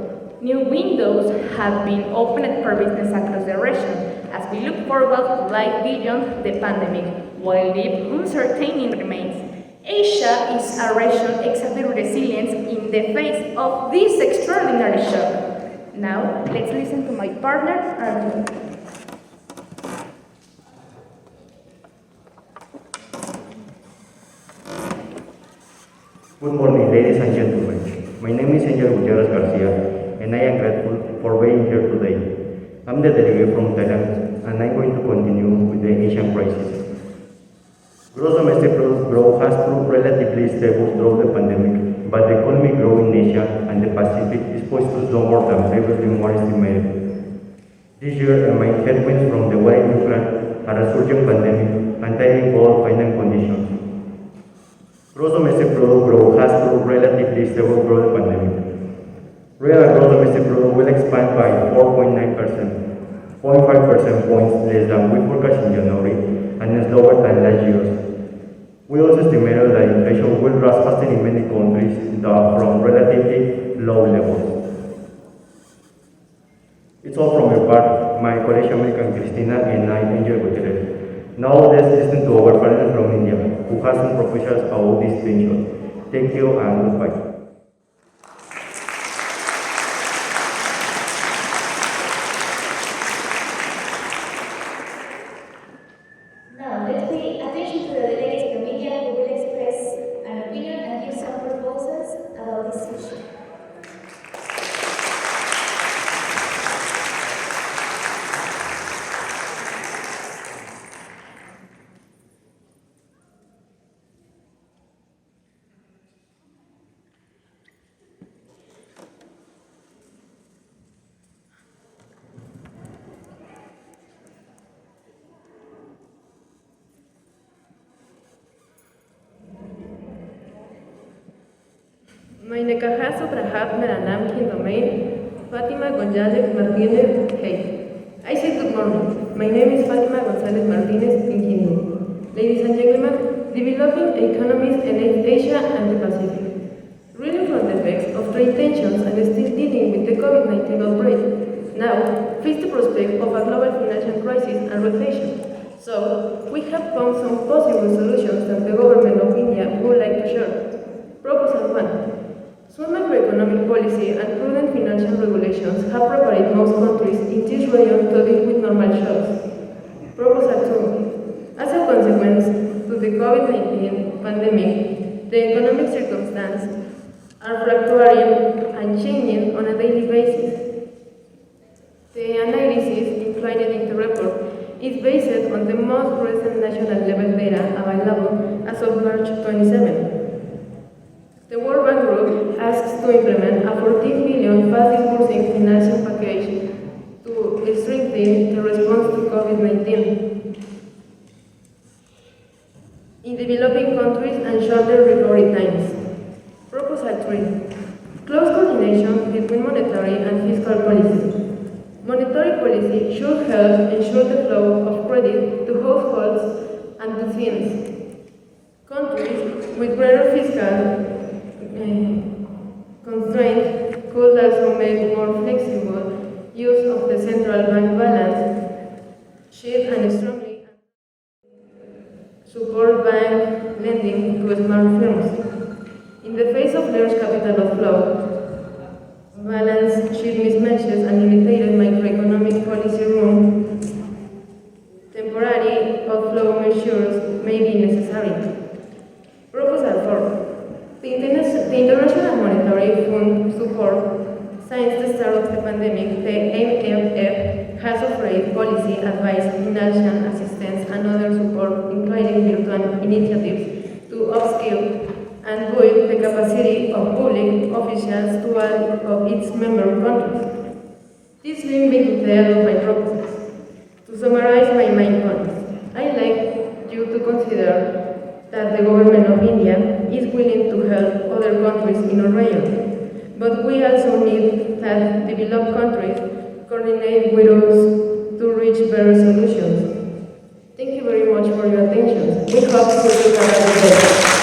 New windows have been opened for business across the region as we look forward to life beyond the pandemic, while deep uncertainty remains. Asia is a region exhibiting resilience in the face of this extraordinary shock. Now, let's listen to my partner, Arthur. Good morning, ladies and gentlemen. My name is Angel Gutierrez Garcia, and I am grateful for being here today. I'm the delegate from Thailand, and I'm going to continue with the Asian crisis. Gross domestic product growth has proved relatively stable throughout the pandemic, but the economic growth in Asia and the Pacific is poised to slow more than previously more estimated. This year, amid headwinds from the war in Ukraine and a surging pandemic and tightening global financial conditions, gross domestic product growth has proved relatively stable throughout the pandemic. Real gross domestic product will expand by 4.9%, 0.5% points less than we forecast in January, and is lower than last year's. We also estimated that inflation will rise faster in many countries from relatively low levels. It's all from my part, my colleague American Cristina and I, Angel Gutierrez. Now let's listen to our partner from India, who has some proposals about this tension. Thank you and goodbye. Now, let's pay attention to the delegates from India who will express an opinion and give some proposals about this issue. Meine Cajazo Prahat Meranam Hindomain, Fatima González Martínez, hey. I say good morning. My name is Fatima González Martínez in Hindi. Ladies and gentlemen, developing economies in Asia and the Pacific. Reeling from the effects of trade tensions and still dealing with the COVID-19 outbreak, now face the prospect of a global financial crisis and recession. So, we have found some possible solutions that the government of India would like to share. Proposal 1. Sound macroeconomic policy and prudent financial regulations have prepared most countries in this region to deal with normal shocks. Proposal 2. As a consequence to the COVID-19 pandemic, the economic circumstances are fluctuating and changing on a daily basis. The analysis included in the report is based on the most recent national level data available as of March 27. The World Bank Group asks to implement a 14 billion fast disbursing financial package to strengthen the response to COVID-19 in developing countries and shorter recovery times. Proposal 3. Close coordination between monetary and fiscal policy. Monetary policy should help ensure the flow of credit to households and to businesses. Countries with greater fiscal constraints could also make more flexible use of the central bank balance sheet and strongly support bank lending to small firms. In the face of large capital outflow, balance sheet mismatches and limited macroeconomic policy room, temporary outflow measures may be necessary. Proposal 4. The International Monetary Fund support. Since the start of the pandemic, the IMF has offered policy advice, financial assistance, and other support, including virtual initiatives to upskill and build the capacity of public officials to all of its member countries. This brings me to the end of my proposals. To summarize my main points, I'd like you to consider that the government of India is willing to help other countries in our region, but we also need that developed countries coordinate with us to reach better solutions. Thank you very much for your attention. We hope to see you another day.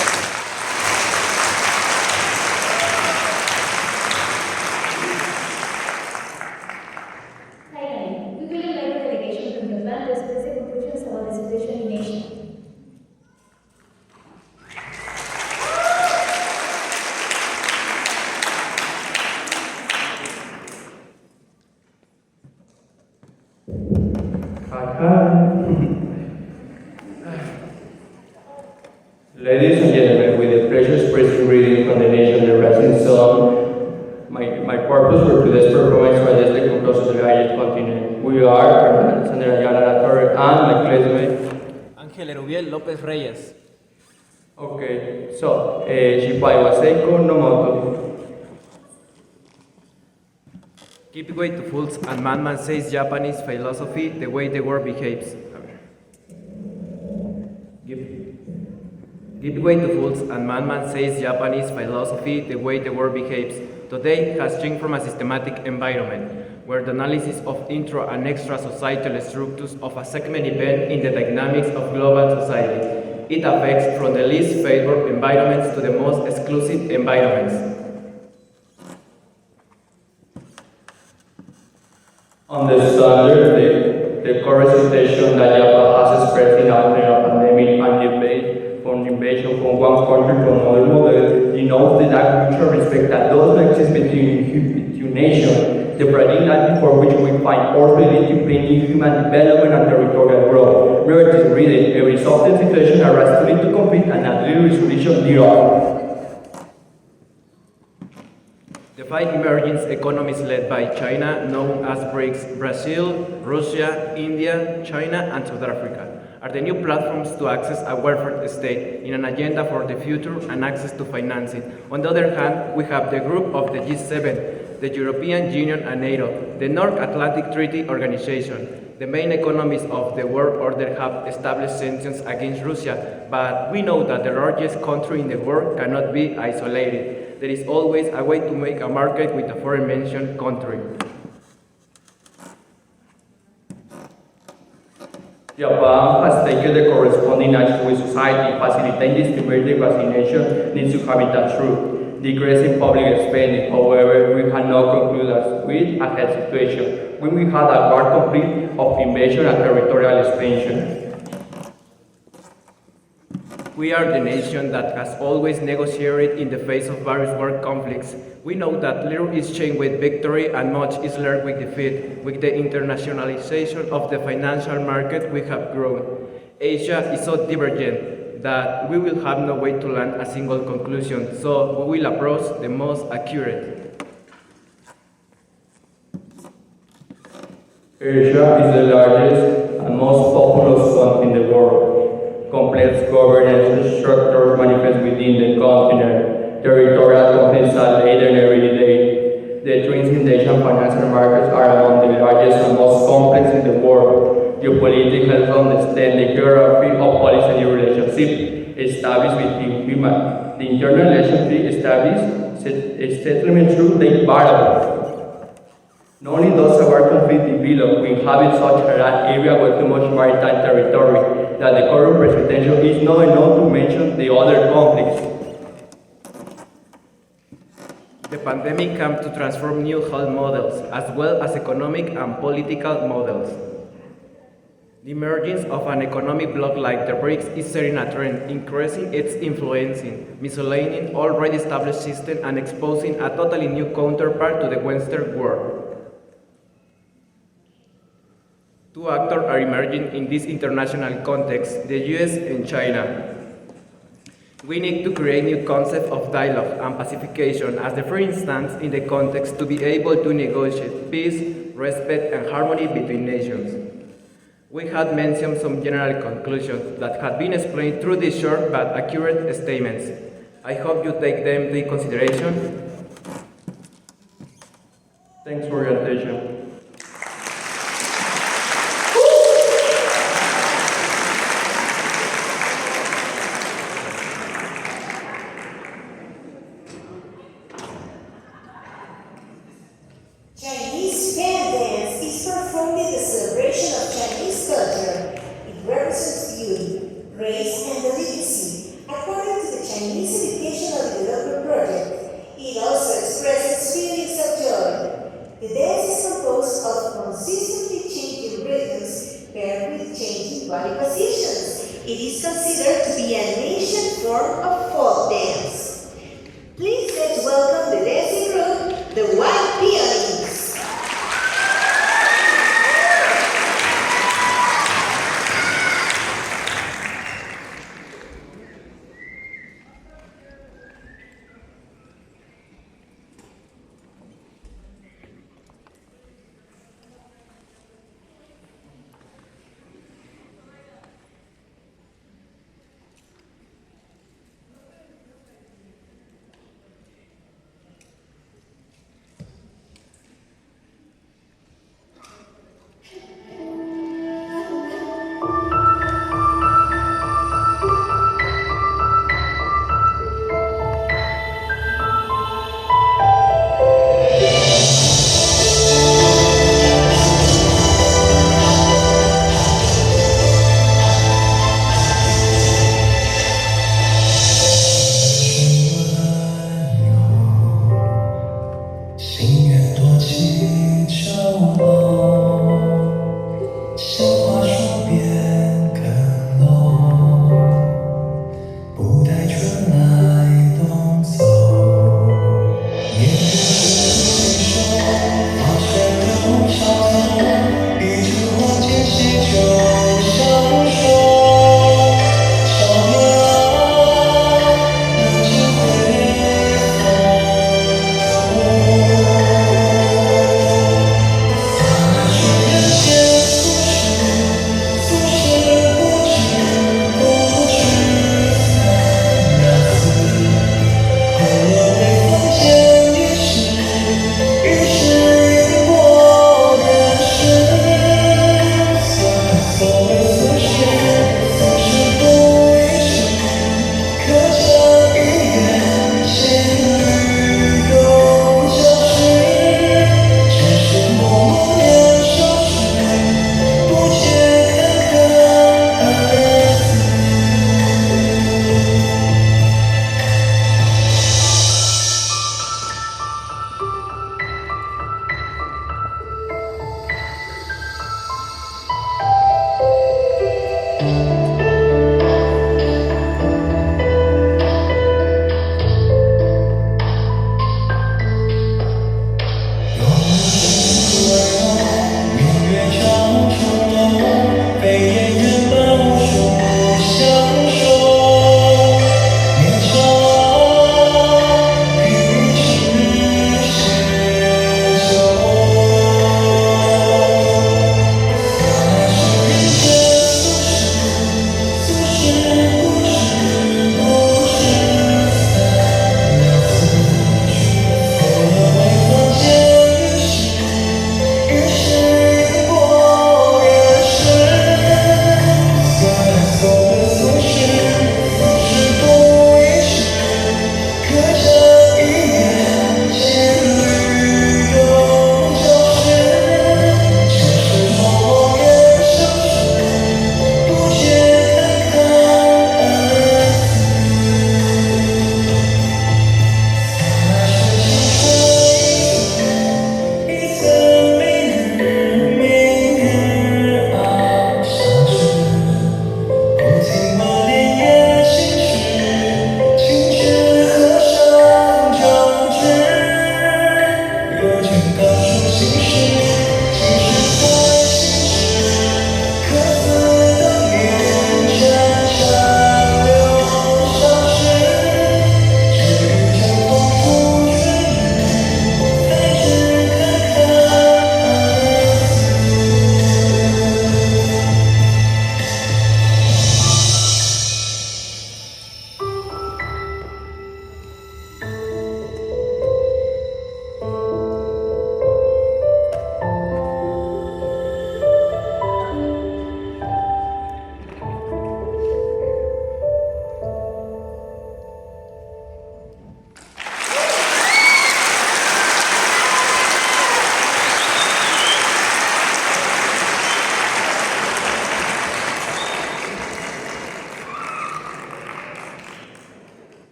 Ladies and gentlemen, with the pleasure expressing reading from the nation the rising sun, my purpose for today's performance was the Concursos de Galles continent. We are Alexander Ayala La Torre and Ángel Erubiel López Reyes. Okay, so Shipai Waseiko no moto. Give way to fools and madman says Japanese philosophy the way the world behaves. Give way to fools and madman says Japanese philosophy the way the world behaves. Today has changed from a systematic environment where the analysis of intra and extra societal structures of a segment event in the dynamics of global society. It affects from the least favored environments to the most exclusive environments. Understand the current situation that Japan has expressed in after a pandemic and debate from invasion from one country to another model denotes the lack of mutual respect that does not exist between nations, the fragility for which we find orderly in human development and territorial growth. Reality reading, a resulting situation arises to need to compete and a little resolution thereof. The five emerging economies led by China, known as BRICS, Brazil, Russia, India, China, and South Africa, are the new platforms to access a welfare state in an agenda for the future and access to financing. On the other hand, we have the group of the G7, the European Union and NATO, the North Atlantic Treaty Organization. The main economies of the world order have established sanctions against Russia, but we know that the largest country in the world cannot be isolated. There is always a way to make a market with a foreign-mentioned country. Japan has taken the corresponding action with society, facilitating distributing vaccination needs to have it that true. Decreasing public spending, however, we have not concluded with a health situation when we had a war complete of invasion and territorial expansion. We are the nation that has always negotiated in the face of various world conflicts. We know that little is changed with victory and much is learned with defeat. With the internationalization of the financial market, we have grown. Asia is so divergent that we will have no way to land a single conclusion, so we will approach the most accurate. Asia is the largest and most populous country in the world. Complex governance structures manifest within the continent. Territorial conflicts are later every day. The twins in the Asian financial markets are among the largest and most complex in the world. Geopolitics helps understand the geography of policy relationship established between human. The internal relationship established a settlement through the variables. Not only does our conflict develop, we inhabit such a large area with too much maritime territory that the current presentation is not enough to mention the other conflicts. The pandemic came to transform new health models, as well as economic and political models. The emergence of an economic bloc like the BRICS is setting a trend, increasing its influence, misaligning already established systems and exposing a totally new counterpart to the Western world. Two actors are emerging in this international context, the US and China. We need to create new concepts of dialogue and pacification as the first instance in the context to be able to negotiate peace, respect, and harmony between nations. We had mentioned some general conclusions that had been explained through these short but accurate statements. I hope you take them into consideration. Thanks for your attention. Chinese fan dance is performed in the celebration of Chinese culture. It represents beauty, grace, and delicacy. According to the Chinese Educational Development Project, it also expresses feelings of joy. The dance is composed of consistently changing rhythms paired with changing body positions. It is considered to be an ancient form of folk dance. Please let's welcome the dancing group, the White Peonies.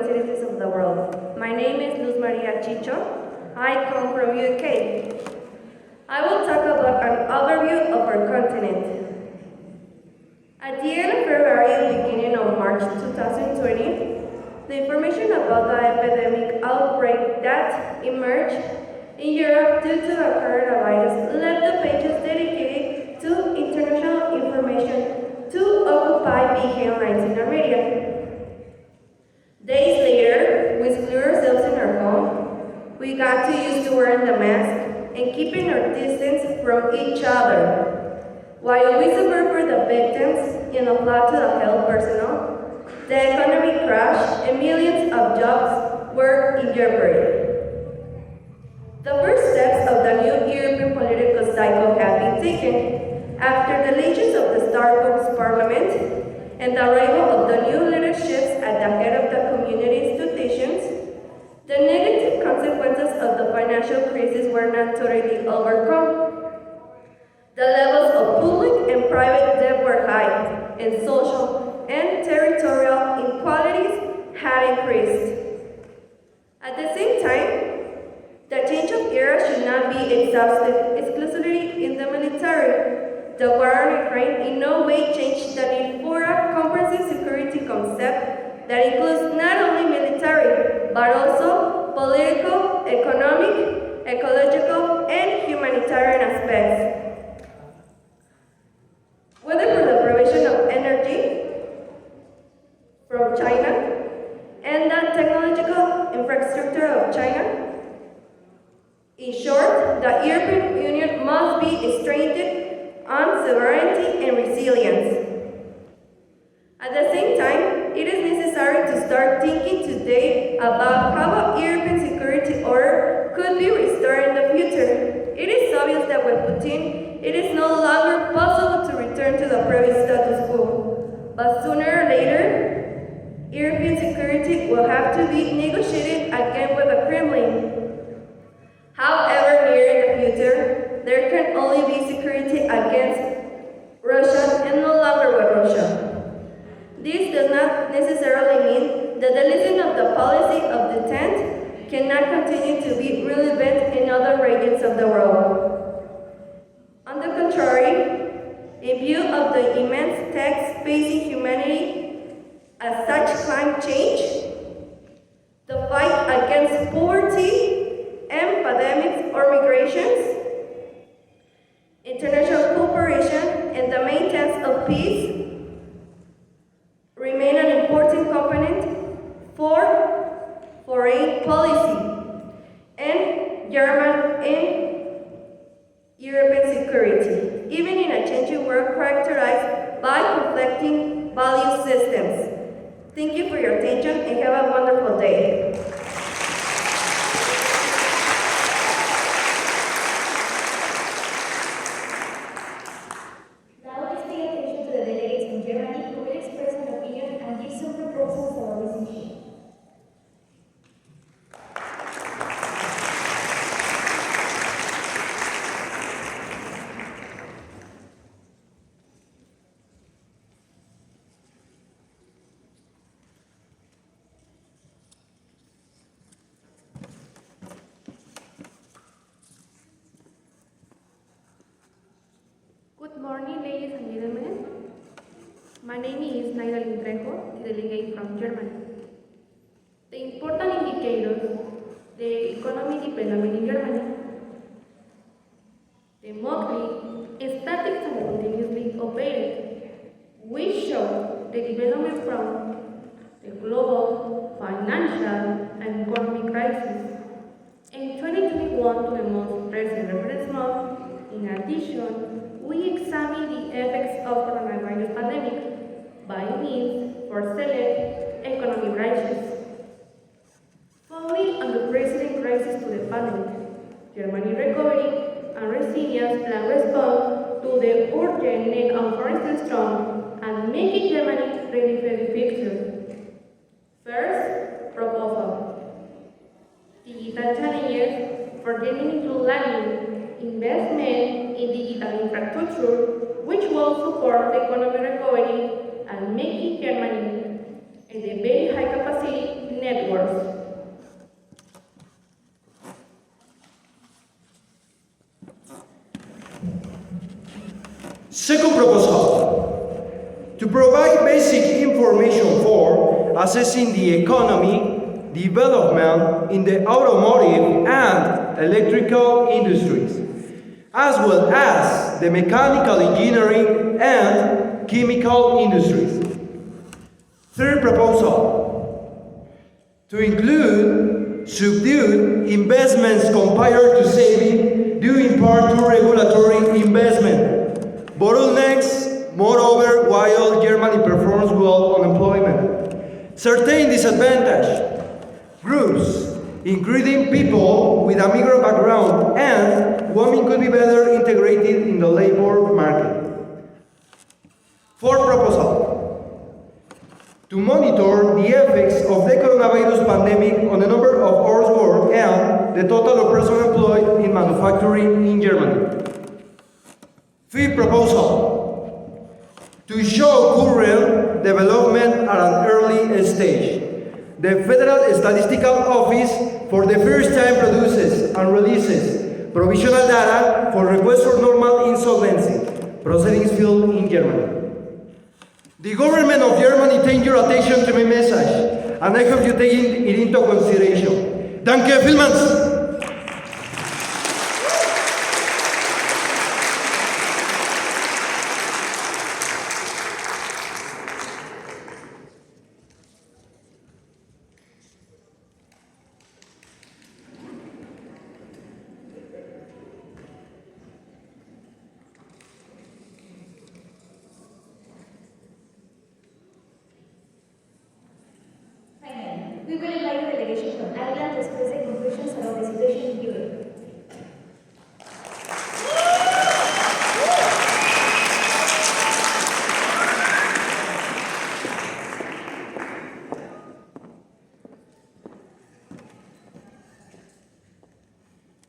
cities of the world. My name is Luz Maria Chicho. I come from UK. I will talk about an overview of our continent. At the end of February and beginning of March 2020, the information about the epidemic outbreak that emerged in Europe due to the coronavirus left the pages dedicated to international information to occupy big headlines in the media. Days later, we screwed ourselves in our home. We got too used to wearing the mask and keeping our distance from each other. While we suffer for the victims and applaud to the health personnel, the economy crashed and millions of jobs were in jeopardy. The first steps of the new European political cycle have been taken. After the elections of the Starbucks Parliament and the arrival of the new leaderships at the head of the community institutions, the negative consequences of the financial crisis were not totally overcome. The levels of public and private debt were high, and social and territorial inequalities had increased. At the same time, the change of era should not be exhausted exclusively in the military. The war on Ukraine in no way changed the need for a comprehensive security concept that includes not only military, but also political, economic, ecological, and humanitarian aspects. Whether for the provision of energy from China and the technological infrastructure of China. In short, the European Union must be strengthened on sovereignty and resilience. At the same time, it is necessary to start thinking today about how a European security order could be restored in the future. It is obvious that with Putin, it is no longer possible to return to the previous status quo. But sooner or later, European security will have to be negotiated again with the Kremlin. However, near in the future, there can only be security against Russia and no longer with Russia. This does not necessarily mean that the lesson of the policy of detente cannot continue to be relevant in other regions of the world. On the contrary, in view of the immense tax facing humanity as such climate change, the fight against poverty and pandemics or migrations, international cooperation, and the maintenance of peace remain an important component for foreign policy and German and European security, even in a changing world characterized by conflicting value systems. Thank you for your attention and have a wonderful day. Now let's pay attention to the delegates from Germany who will express an opinion and give some proposals for our resolution. Good morning, ladies and gentlemen. My name is Nicole, the delegate from Germany. The important indicators, the economic development in Germany, the monthly statistics and continuously updated, which show the development from the global financial and economic crisis in 2021 to the most recent reference month. In addition, we examine the effects of coronavirus pandemic by means for select economic branches. Following on the present crisis to the pandemic, Germany recovery and resilience plan respond to the urgent need of foreign strong and making Germany ready for the future. First, proposal. Digital challenges for Germany include learning, investment in digital infrastructure, which will support the economic recovery and making Germany a very high capacity networks. Second proposal, to provide basic information for assessing the economy development in the automotive and electrical industries, as well as the mechanical engineering and chemical industries. Third proposal, to include subdued investments compared to saving due in part to regulatory investment, bottlenecks, moreover, while Germany performs well on employment. Certain disadvantage groups, including people with a migrant background and women, could be better integrated in the labor market. Fourth proposal, to monitor the effects of the coronavirus pandemic on the number of hours worked and the total of persons employed in manufacturing in Germany. Fifth proposal, to show current development at an early stage. The Federal Statistical Office for the first time produces and releases provisional data for requests for normal insolvency proceedings filed in Germany. The government of Germany takes your attention to my message, and I hope you take it into consideration. Danke vielmals! We will invite the delegation from Ireland to express their conclusions about the situation in Europe.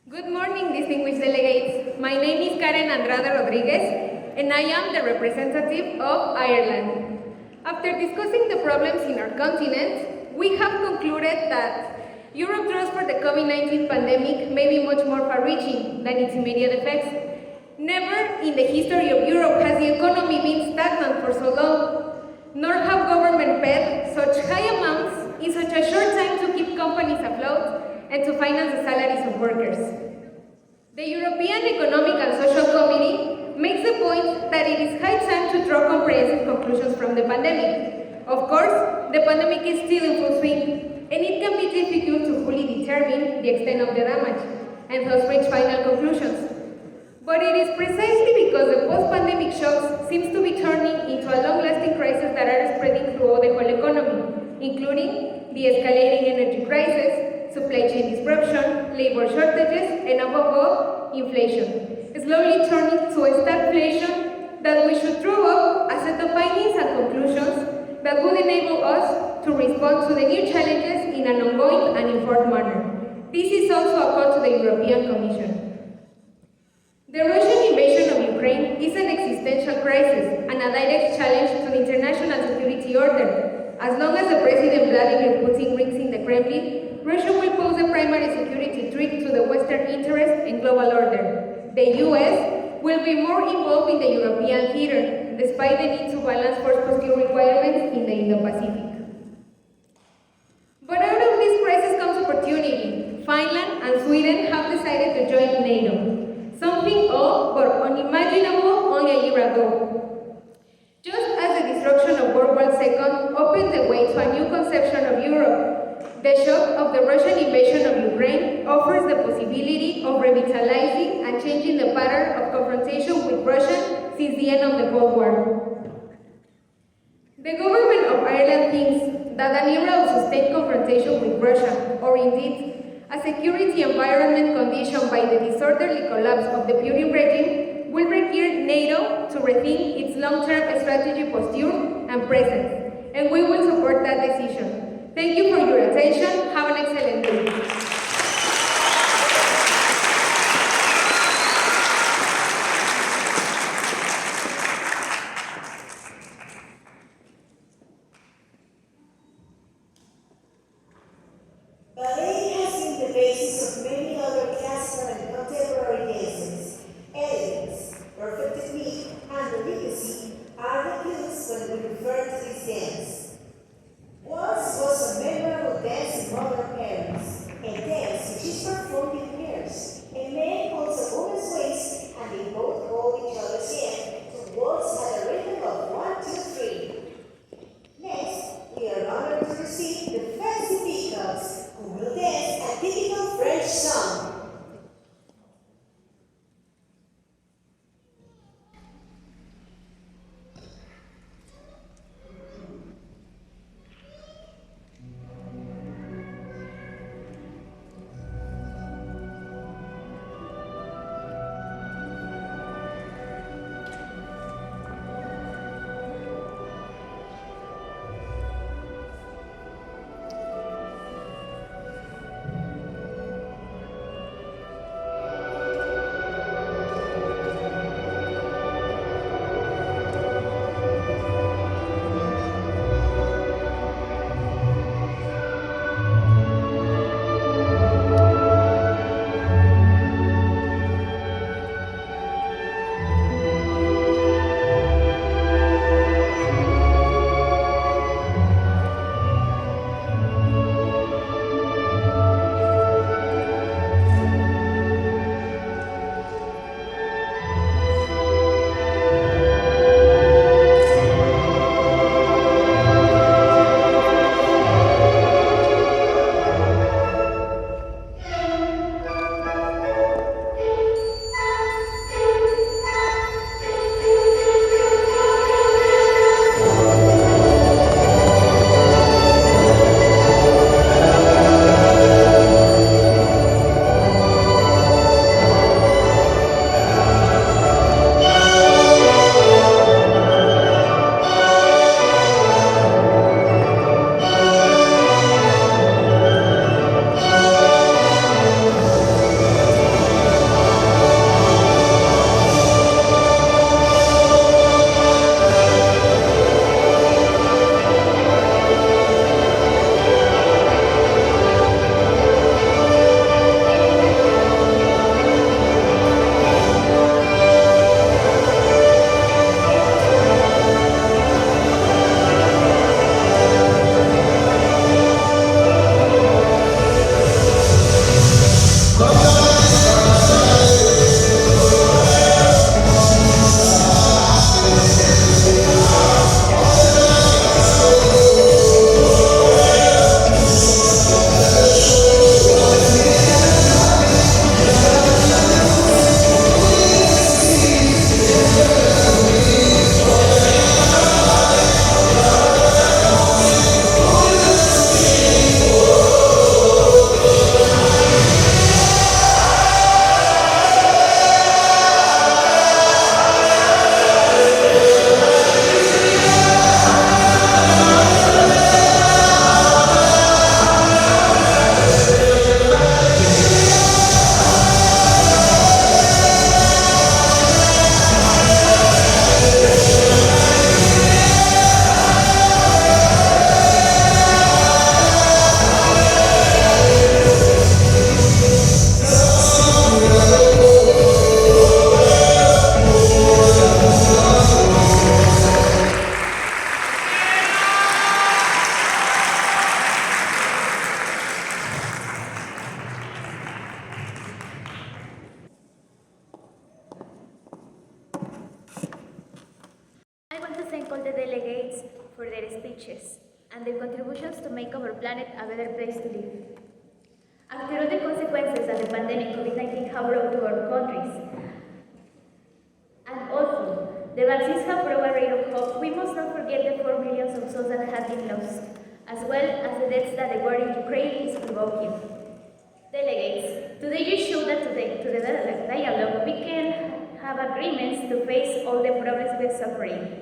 Good morning, distinguished delegates. My name is Karen Andrade Rodriguez, and I am the representative of Ireland. After discussing the problems in our continent, we have concluded that Europe's threats for the COVID-19 pandemic may be much more far-reaching than its immediate effects. Never in the history of Europe has the economy been stagnant for so long, nor have government paid such high amounts in such a short time to keep companies afloat and to finance the salaries of workers. The European Economic and Social Committee makes the point that it is high time to draw comprehensive conclusions from the pandemic. Of course, the pandemic is still in full swing, and it can be difficult to fully determine the extent of the damage, and thus reach final conclusions. But it is precisely because the post-pandemic shocks seems to be turning into a long-lasting crisis that are spreading throughout the whole economy, including the escalating energy crisis, supply chain disruption, labor shortages, and above all, inflation, slowly turning to a stagflation that we should draw up a set of findings and conclusions that would enable us to respond to the new challenges in an ongoing and informed manner. This is also a call to the European Commission. The Russian invasion of Ukraine is an existential crisis and a direct challenge to the international security order. As long as the President Vladimir Putin rings in the Kremlin, Russia will pose a primary security threat to the Western interest and global order. The US will be more involved in the European theater, despite the need to balance force posture requirements in the Indo-Pacific. But out of this crisis comes opportunity. Finland and Sweden have decided to join NATO, something odd but unimaginable only a year ago. Just as the destruction of World War II opened the way to a new conception of Europe, the shock of the Russian invasion of Ukraine offers the possibility of revitalizing and changing the pattern of confrontation with Russia since the end of the Cold War. The government of Ireland thinks that an era of sustained confrontation with Russia, or indeed a security environment conditioned by the disorderly collapse of the Putin regime, will require NATO to rethink its long-term strategy posture and presence, and we will support that decision. Thank you for your attention. Have an excellent day. basis of many other classical and contemporary dances. Elegance, perfect technique, and delicacy are the clues when we refer to this dance. Waltz was a memorable dance in modern Paris, a dance which is performed in pairs. A man holds a woman's waist and they both hold each other's hand to waltz at a rhythm of 1, 2, 3. Next, we are honored to receive the Fancy Peacocks, who will dance a typical French song. and their contributions to make our planet a better place to live. After all the consequences that the pandemic COVID-19 have brought to our countries, and also the vaccines have brought a ray of hope, we must not forget the 4 million of souls that have been lost, as well as the deaths that the war in Ukraine is provoking. Delegates, today you show that through the dialogue we can have agreements to face all the problems we're suffering.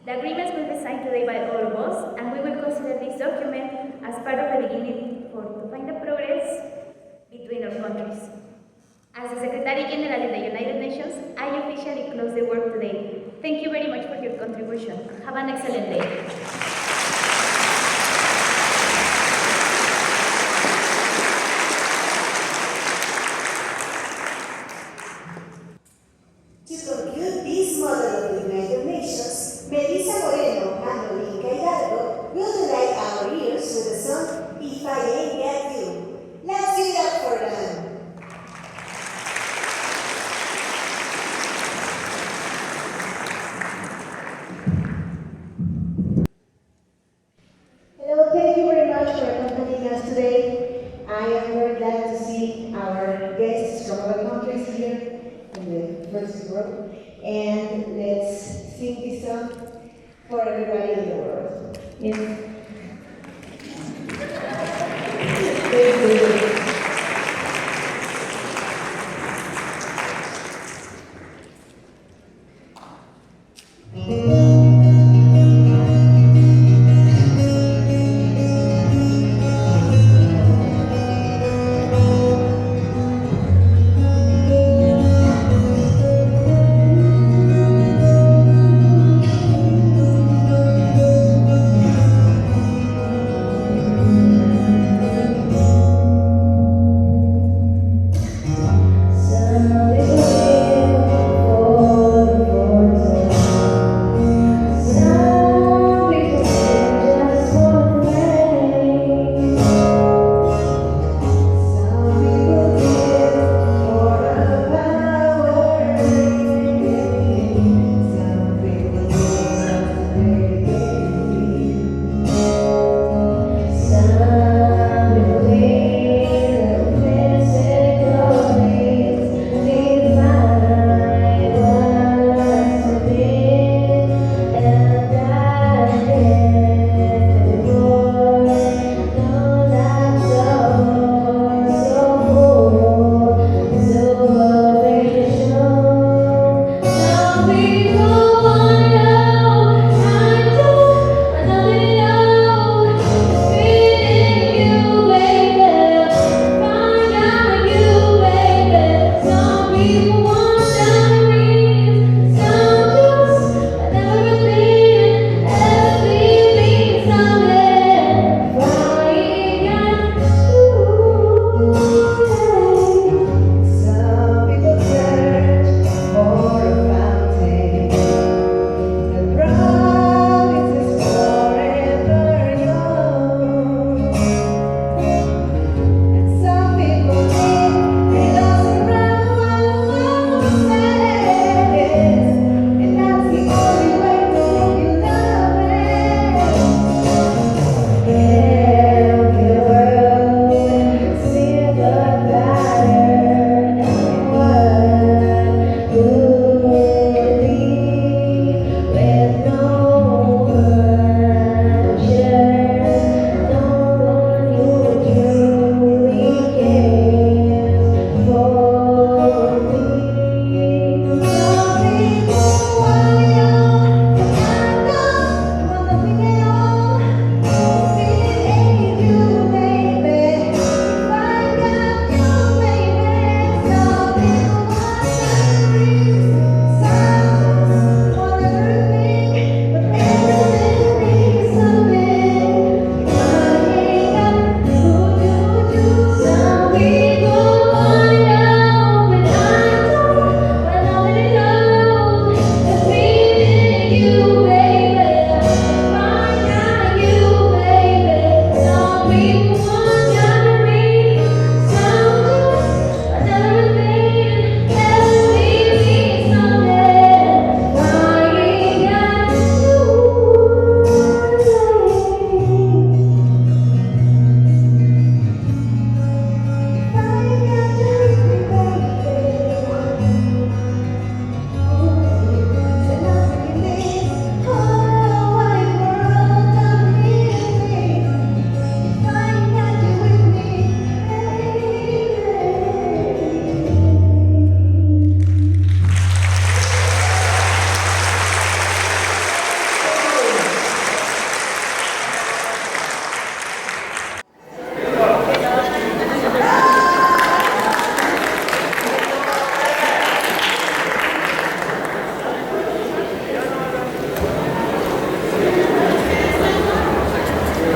The agreements will be signed today by all of us, and we will consider this document as part of the beginning to find the progress between our countries. As the Secretary General in the United Nations, I officially close the work today. Thank you very much for your contribution. Have an excellent day.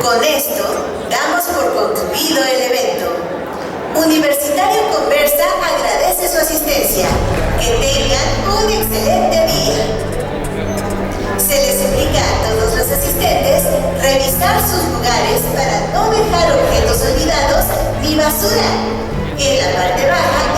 Con esto, damos por concluido el evento. Universitario Conversa agradece su asistencia. Que tengan un excelente día. Se les suplica a todos los asistentes revisar sus lugares para no dejar objetos olvidados ni basura. En la parte baja